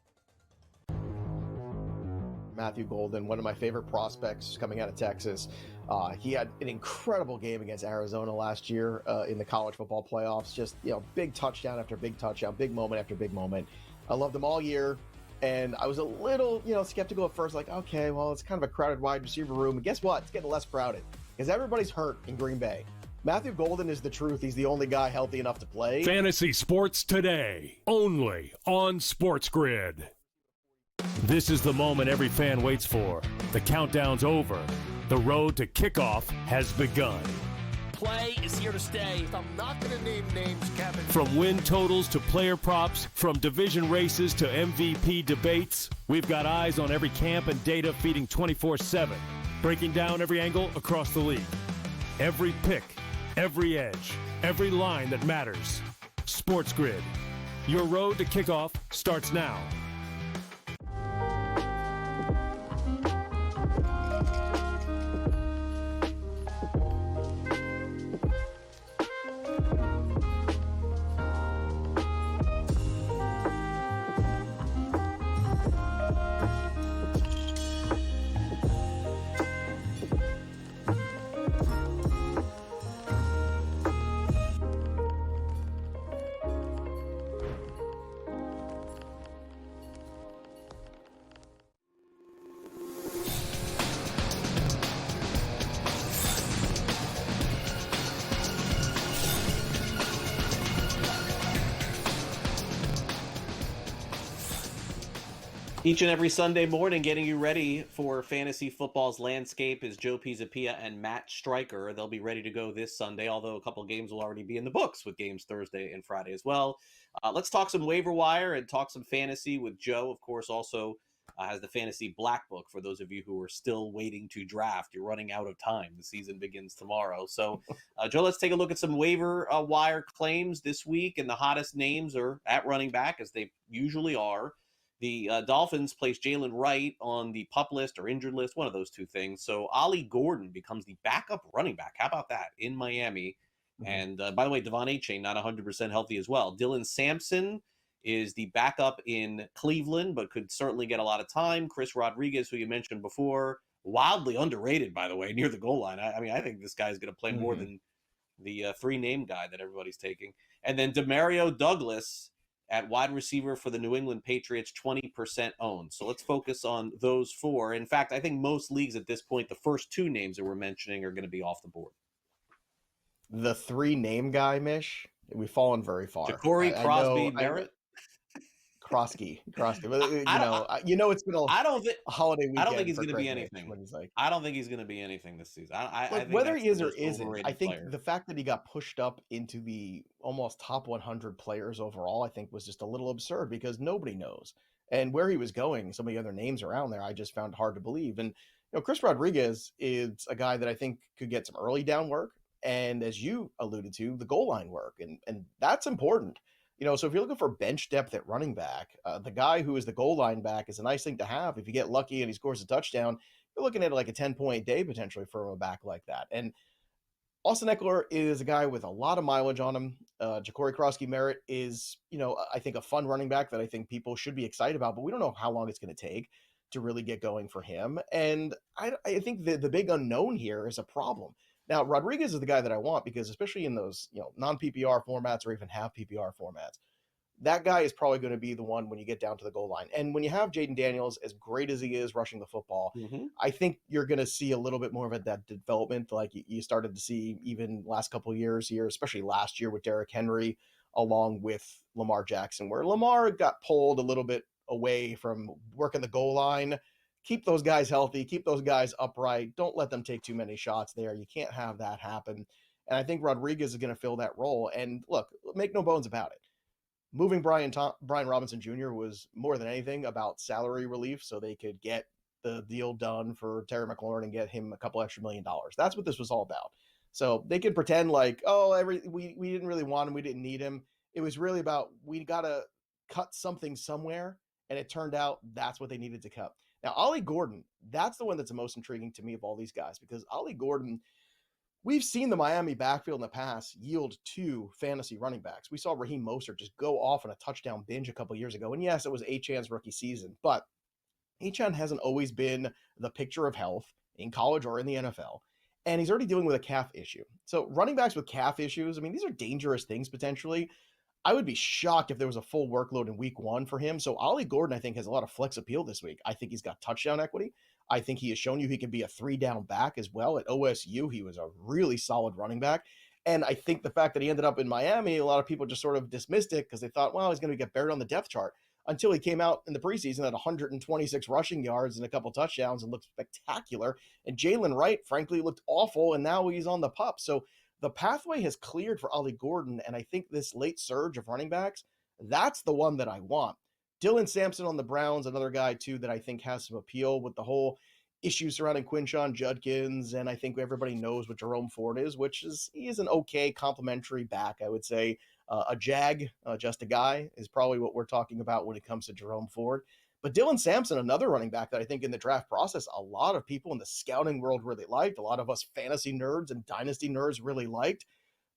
Matthew Golden, one of my favorite prospects coming out of Texas. He had an incredible game against Arizona last year in the college football playoffs. Just, big touchdown after big touchdown, big moment after big moment. I loved him all year, and I was a little, skeptical at first, like, okay, well, it's kind of a crowded wide receiver room. And guess what? It's getting less crowded because everybody's hurt in Green Bay. Matthew Golden is the truth. He's the only guy healthy enough to play. Fantasy Sports Today, only on SportsGrid. This is the moment every fan waits for. The countdown's over. The road to kickoff has begun. Play is here to stay. I'm not going to name names, Kevin. From win totals to player props, from division races to MVP debates, we've got eyes on every camp and data feeding 24/7, breaking down every angle across the league. Every pick, every edge, every line that matters. SportsGrid. Your road to kickoff starts now. Each and every Sunday morning, getting you ready for fantasy football's landscape is Joe Pisapia and Matt Stryker. They'll be ready to go this Sunday, although a couple games will already be in the books with games Thursday and Friday as well. Let's talk some waiver wire and talk some fantasy with Joe. Of course, also has the Fantasy Black Book for those of you who are still waiting to draft. You're running out of time. The season begins tomorrow. So, Joe, let's take a look at some waiver wire claims this week, and the hottest names are at running back, as they usually are. The Dolphins placed Jalen Wright on the PUP list or injured list, one of those two things. So Ollie Gordon becomes the backup running back. How about that in Miami? And by the way, Devon Achane not 100% healthy as well. Dylan Sampson is the backup in Cleveland, but could certainly get a lot of time. Chris Rodriguez, who you mentioned before, wildly underrated, by the way, near the goal line. I mean, I think this guy is going to play more than the three-name guy that everybody's taking. And then Demario Douglas at wide receiver for the New England Patriots, 20% owned. So let's focus on those four. In fact, I think most leagues at this point, the first two names that we're mentioning are going to be off the board. The three-name guy, Mish, we've fallen very far. Ja'Cory, Crosby, Merritt? Crosby. But it's been a holiday weekend. I don't think he's going to be anything. I don't think he's going to be anything this season. I think whether he is or isn't, I think the fact that he got pushed up into the almost top 100 players overall, I think was just a little absurd because nobody knows. And where he was going, some of the other names around there, I just found hard to believe. And Chris Rodriguez is a guy that I think could get some early down work. And as you alluded to, the goal line work. And that's important. So if you're looking for bench depth at running back, the guy who is the goal line back is a nice thing to have. If you get lucky and he scores a touchdown, you're looking at like a 10-point day potentially for a back like that. And Austin Eckler is a guy with a lot of mileage on him. Ja'Cory Crosby Merritt is, I think a fun running back that I think people should be excited about, but we don't know how long it's going to take to really get going for him. And I think the big unknown here is a problem. Now, Rodriguez is the guy that I want because especially in those, non-PPR formats or even half PPR formats, that guy is probably going to be the one when you get down to the goal line. And when you have Jaden Daniels, as great as he is rushing the football, I think you're going to see a little bit more of that development like you started to see even last couple of years here, especially last year with Derrick Henry along with Lamar Jackson, where Lamar got pulled a little bit away from working the goal line. Keep those guys healthy, keep those guys upright. Don't let them take too many shots there. You can't have that happen. And I think Rodriguez is going to fill that role. And look, make no bones about it. Moving Brian Robinson Jr. was more than anything about salary relief so they could get the deal done for Terry McLaurin and get him a couple extra $1 million. That's what this was all about. So they could pretend like, we didn't really want him, we didn't need him. It was really about we got to cut something somewhere, and it turned out that's what they needed to cut. Now, Ollie Gordon, that's the one that's the most intriguing to me of all these guys because Ollie Gordon, we've seen the Miami backfield in the past yield two fantasy running backs. We saw Raheem Mostert just go off on a touchdown binge a couple years ago. And yes, it was Achane's rookie season, but Achane hasn't always been the picture of health in college or in the NFL. And he's already dealing with a calf issue. So running backs with calf issues, these are dangerous things potentially. I would be shocked if there was a full workload in week one for him. So Ollie Gordon, I think, has a lot of flex appeal this week. I think he's got touchdown equity. I think he has shown you he can be a 3-down back as well. At OSU, he was a really solid running back. And I think the fact that he ended up in Miami, a lot of people just sort of dismissed it because they thought, well, he's going to get buried on the depth chart until he came out in the preseason at 126 rushing yards and a couple touchdowns and looked spectacular. And Jalen Wright, frankly, looked awful. And now he's on the pup. So the pathway has cleared for Ollie Gordon, and I think this late surge of running backs, that's the one that I want. Dylan Sampson on the Browns, another guy, too, that I think has some appeal with the whole issue surrounding Quinshon Judkins, and I think everybody knows what Jerome Ford is, he is an okay complimentary back, I would say. A jag, just a guy, is probably what we're talking about when it comes to Jerome Ford. But Dylan Sampson, another running back that I think in the draft process, a lot of people in the scouting world really liked. A lot of us fantasy nerds and dynasty nerds really liked.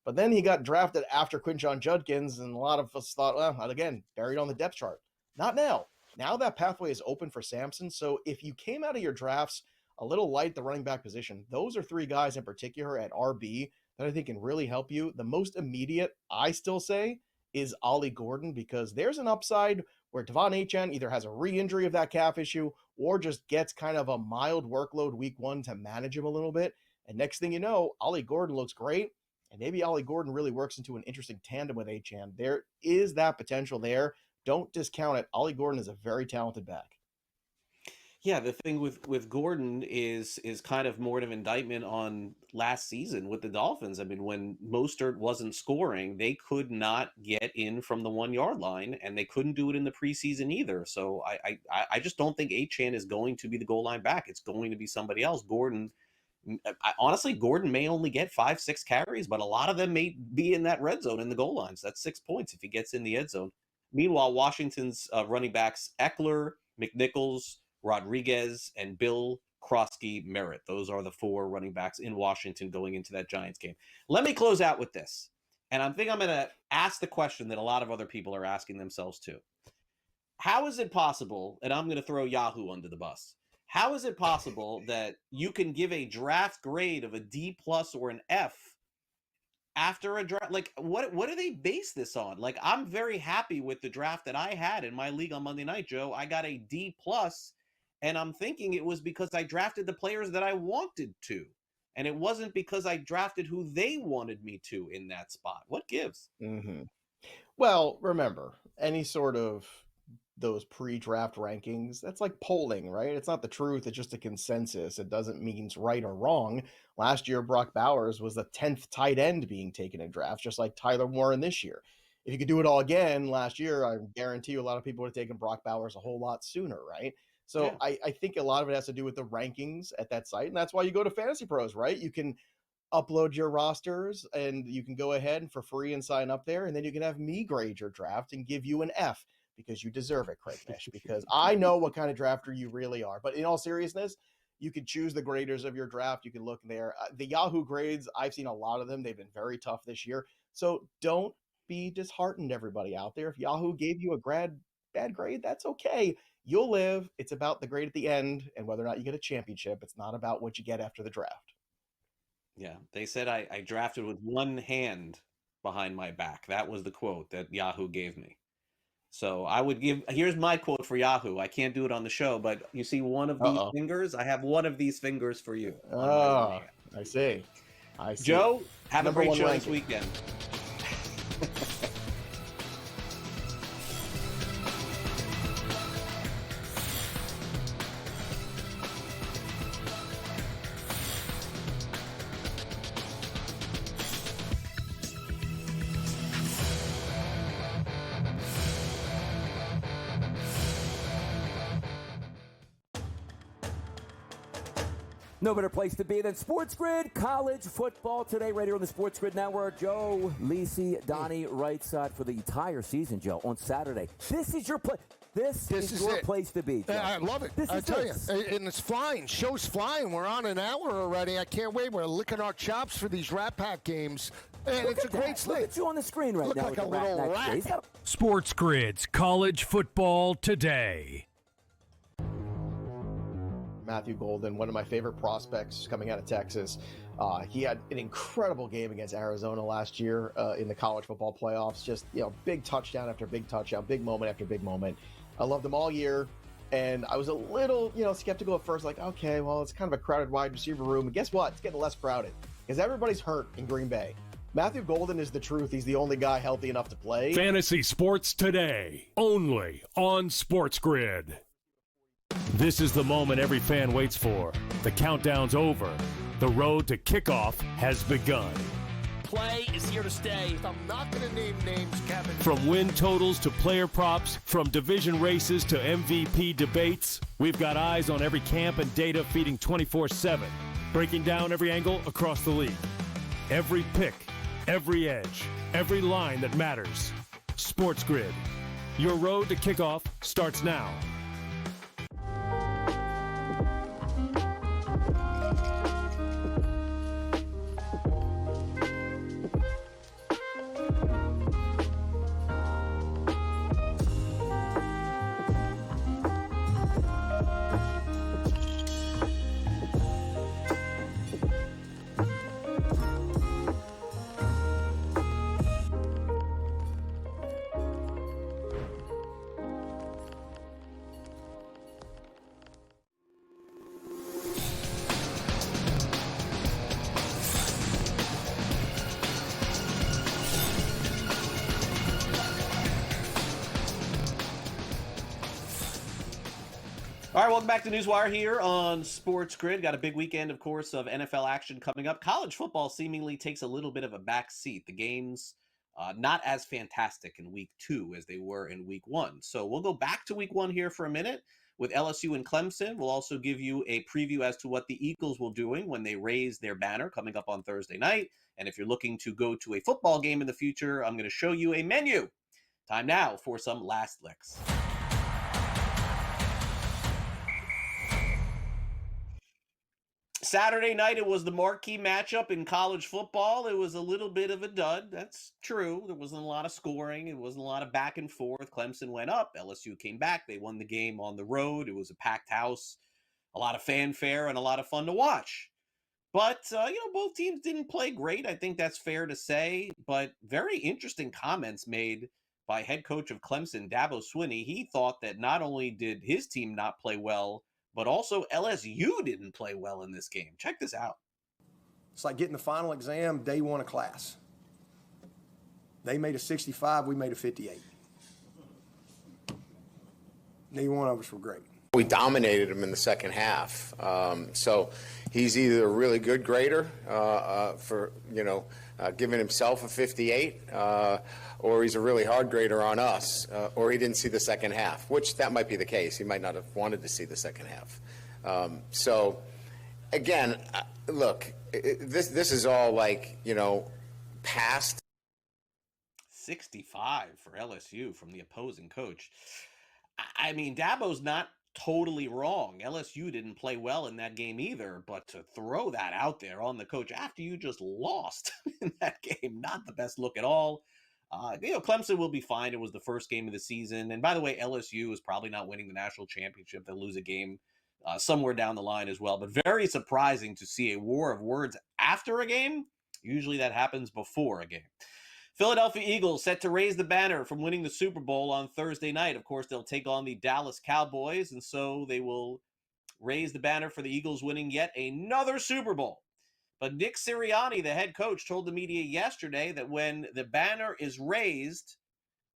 But then he got drafted after Quinshon Judkins, and a lot of us thought, well, again, buried on the depth chart. Not now. Now that pathway is open for Sampson. So if you came out of your drafts a little light the running back position, those are three guys in particular at RB that I think can really help you. The most immediate, I still say, is Ollie Gordon, because there's an upside where Devon Achane either has a re-injury of that calf issue or just gets kind of a mild workload week one to manage him a little bit. And next thing you know, Ollie Gordon looks great. And maybe Ollie Gordon really works into an interesting tandem with Achane. There is that potential there. Don't discount it. Ollie Gordon is a very talented back. Yeah, the thing with Gordon is kind of more of an indictment on last season with the Dolphins. When Mostert wasn't scoring, they could not get in from the 1-yard line, and they couldn't do it in the preseason either. So I just don't think Achane is going to be the goal line back. It's going to be somebody else. Gordon, honestly, Gordon may only get 5-6 carries, but a lot of them may be in that red zone in the goal lines. That's 6 points if he gets in the end zone. Meanwhile, Washington's running backs Eckler, McNichols, Rodriguez, and Bill Krosky, Merritt. Those are the 4 running backs in Washington going into that Giants game. Let me close out with this. And I think I'm going to ask the question that a lot of other people are asking themselves too. How is it possible, and I'm going to throw Yahoo under the bus, how is it possible that you can give a draft grade of a D+ or an F after a draft? Like, what do they base this on? Like, I'm very happy with the draft that I had in my league on Monday night, Joe. I got a D+, and I'm thinking it was because I drafted the players that I wanted to. And it wasn't because I drafted who they wanted me to in that spot. What gives? Mm-hmm. Well, remember, any sort of those pre-draft rankings, that's like polling, right? It's not the truth. It's just a consensus. It doesn't mean it's right or wrong. Last year, Brock Bowers was the 10th tight end being taken in drafts, just like Tyler Warren this year. If you could do it all again last year, I guarantee you a lot of people would have taken Brock Bowers a whole lot sooner, right? So yeah. I think a lot of it has to do with the rankings at that site. And that's why you go to Fantasy Pros, right? You can upload your rosters and you can go ahead and for free and sign up there. And then you can have me grade your draft and give you an F because you deserve it, Craig Mish, because I know what kind of drafter you really are. But in all seriousness, you can choose the graders of your draft. You can look there. The Yahoo grades, I've seen a lot of them. They've been very tough this year. So don't be disheartened, everybody out there. If Yahoo gave you a bad grade, that's okay. You'll live. It's about the grade at the end and whether or not you get a championship. It's not about what you get after the draft. Yeah, they said I drafted with one hand behind my back. That was the quote that Yahoo gave me. So I would here's my quote for Yahoo. I can't do it on the show, but you see one of these fingers? I have one of these fingers for you. Oh, I see. Joe, have a great show this weekend. No better place to be than SportsGrid. College football today, right here on the SportsGrid Network. Joe, Lisi, Donnie, right side for the entire season, Joe, on Saturday. This is your place. This is your place to be, Joe. I love it. I tell you. And it's flying. Show's flying. We're on an hour already. I can't wait. We're licking our chops for these Rat Pack games. And it's a great slate. Look at you on the screen right now. Look like a little rat. SportsGrid's College Football Today. Matthew Golden, one of my favorite prospects coming out of Texas. He had an incredible game against Arizona last year in the college football playoffs. Just, big touchdown after big touchdown, big moment after big moment. I loved him all year. And I was a little, skeptical at first, like, okay, well, it's kind of a crowded wide receiver room. And guess what? It's getting less crowded because everybody's hurt in Green Bay. Matthew Golden is the truth. He's the only guy healthy enough to play. Fantasy Sports Today, only on SportsGrid. This is the moment every fan waits for. The countdown's over. The road to kickoff has begun. Play is here to stay. I'm not going to name names, Kevin. From win totals to player props, from division races to MVP debates, we've got eyes on every camp and data feeding 24/7, breaking down every angle across the league. Every pick, every edge, every line that matters. SportsGrid. Your road to kickoff starts now. All right, welcome back to NewsWire here on SportsGrid. Got a big weekend, of course, of NFL action coming up. College football seemingly takes a little bit of a back seat. The games not as fantastic in week 2 as they were in week 1. So we'll go back to week 1 here for a minute with LSU and Clemson. We'll also give you a preview as to what the Eagles will be doing when they raise their banner coming up on Thursday night. And if you're looking to go to a football game in the future, I'm going to show you a menu. Time now for some last licks. Saturday night, it was the marquee matchup in college football. It was a little bit of a dud. That's true. There wasn't a lot of scoring. It wasn't a lot of back and forth. Clemson went up. LSU came back. They won the game on the road. It was a packed house, a lot of fanfare, and a lot of fun to watch. But, both teams didn't play great. I think that's fair to say. But very interesting comments made by head coach of Clemson, Dabo Swinney. He thought that not only did his team not play well, but also LSU didn't play well in this game. Check this out. It's like getting the final exam day one of class. They made a 65, we made a 58. Neither one of us were great. We dominated him in the second half. So he's either a really good grader for, giving himself a 58, or he's a really hard grader on us, or he didn't see the second half, which that might be the case. He might not have wanted to see the second half. So, again, look, this is all like, past. 65 for LSU from the opposing coach. I mean, Dabo's not totally wrong. LSU didn't play well in that game either, but to throw that out there on the coach after you just lost in that game, not the best look at all. Clemson will be fine. It was the first game of the season. And by the way, LSU is probably not winning the national championship. They'll lose a game somewhere down the line as well. But very surprising to see a war of words after a game. Usually that happens before a game. Philadelphia Eagles set to raise the banner from winning the Super Bowl on Thursday night. Of course, they'll take on the Dallas Cowboys, and so they will raise the banner for the Eagles winning yet another Super Bowl. But Nick Sirianni, the head coach, told the media yesterday that when the banner is raised,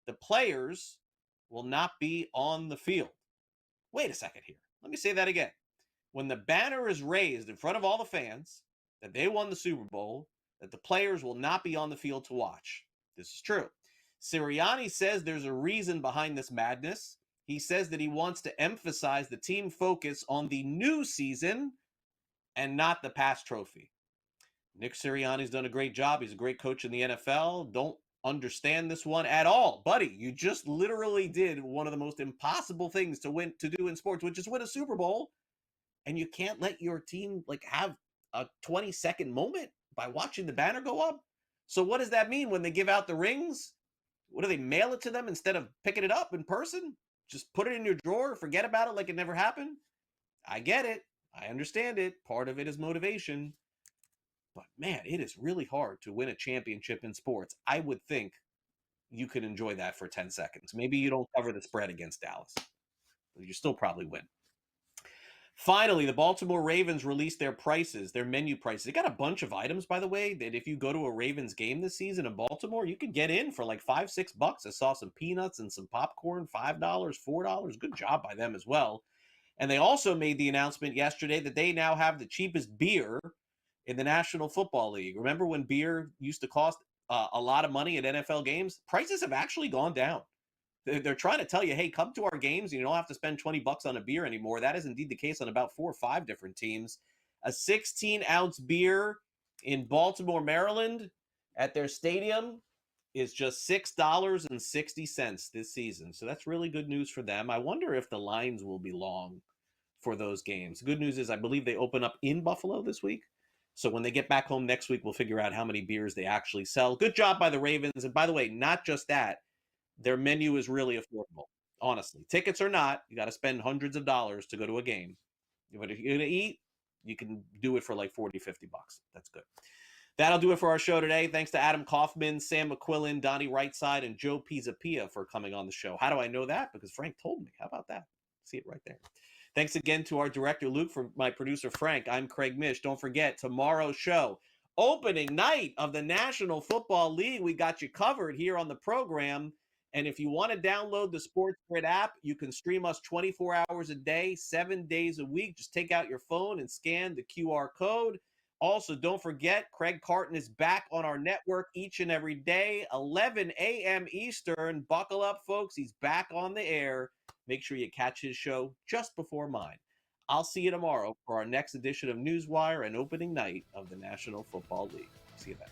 the players will not be on the field. Wait a second here. Let me say that again. When the banner is raised in front of all the fans that they won the Super Bowl, that the players will not be on the field to watch. This is true. Sirianni says there's a reason behind this madness. He says that he wants to emphasize the team focus on the new season and not the past trophy. Nick Sirianni's done a great job. He's a great coach in the NFL. Don't understand this one at all. Buddy, you just literally did one of the most impossible things to do in sports, which is win a Super Bowl. And you can't let your team have a 20-second moment by watching the banner go up. So what does that mean when they give out the rings? What do they mail it to them instead of picking it up in person? Just put it in your drawer, forget about it like it never happened? I get it. I understand it. Part of it is motivation. But man, it is really hard to win a championship in sports. I would think you could enjoy that for 10 seconds. Maybe you don't cover the spread against Dallas, but you still probably win. Finally, the Baltimore Ravens released their menu prices. They got a bunch of items, by the way, that if you go to a Ravens game this season in Baltimore, you could get in for like $5-6. I saw some peanuts and some popcorn, $5, $4. Good job by them as well. And they also made the announcement yesterday that they now have the cheapest beer in the National Football League. Remember when beer used to cost a lot of money at NFL games? Prices have actually gone down. They're trying to tell you, hey, come to our games. You don't have to spend $20 on a beer anymore. That is indeed the case on about 4 or 5 different teams. A 16-ounce beer in Baltimore, Maryland at their stadium is just $6.60 this season. So that's really good news for them. I wonder if the lines will be long for those games. The good news is I believe they open up in Buffalo this week. So when they get back home next week, we'll figure out how many beers they actually sell. Good job by the Ravens. And by the way, not just that, their menu is really affordable. Honestly, tickets or not, you got to spend hundreds of dollars to go to a game. But if you're going to eat, you can do it for like $40, $50. That's good. That'll do it for our show today. Thanks to Adam Kaufman, Sam McQuillan, Donnie Rightside, and Joe Pizzapia for coming on the show. How do I know that? Because Frank told me. How about that? See it right there. Thanks again to our director, Luke, for my producer, Frank. I'm Craig Mish. Don't forget, tomorrow's show, opening night of the National Football League. We got you covered here on the program. And if you want to download the SportsGrid app, you can stream us 24 hours a day, 7 days a week. Just take out your phone and scan the QR code. Also, don't forget, Craig Carton is back on our network each and every day, 11 a.m. Eastern. Buckle up, folks. He's back on the air. Make sure you catch his show just before mine. I'll see you tomorrow for our next edition of NewsWire and opening night of the National Football League. See you then.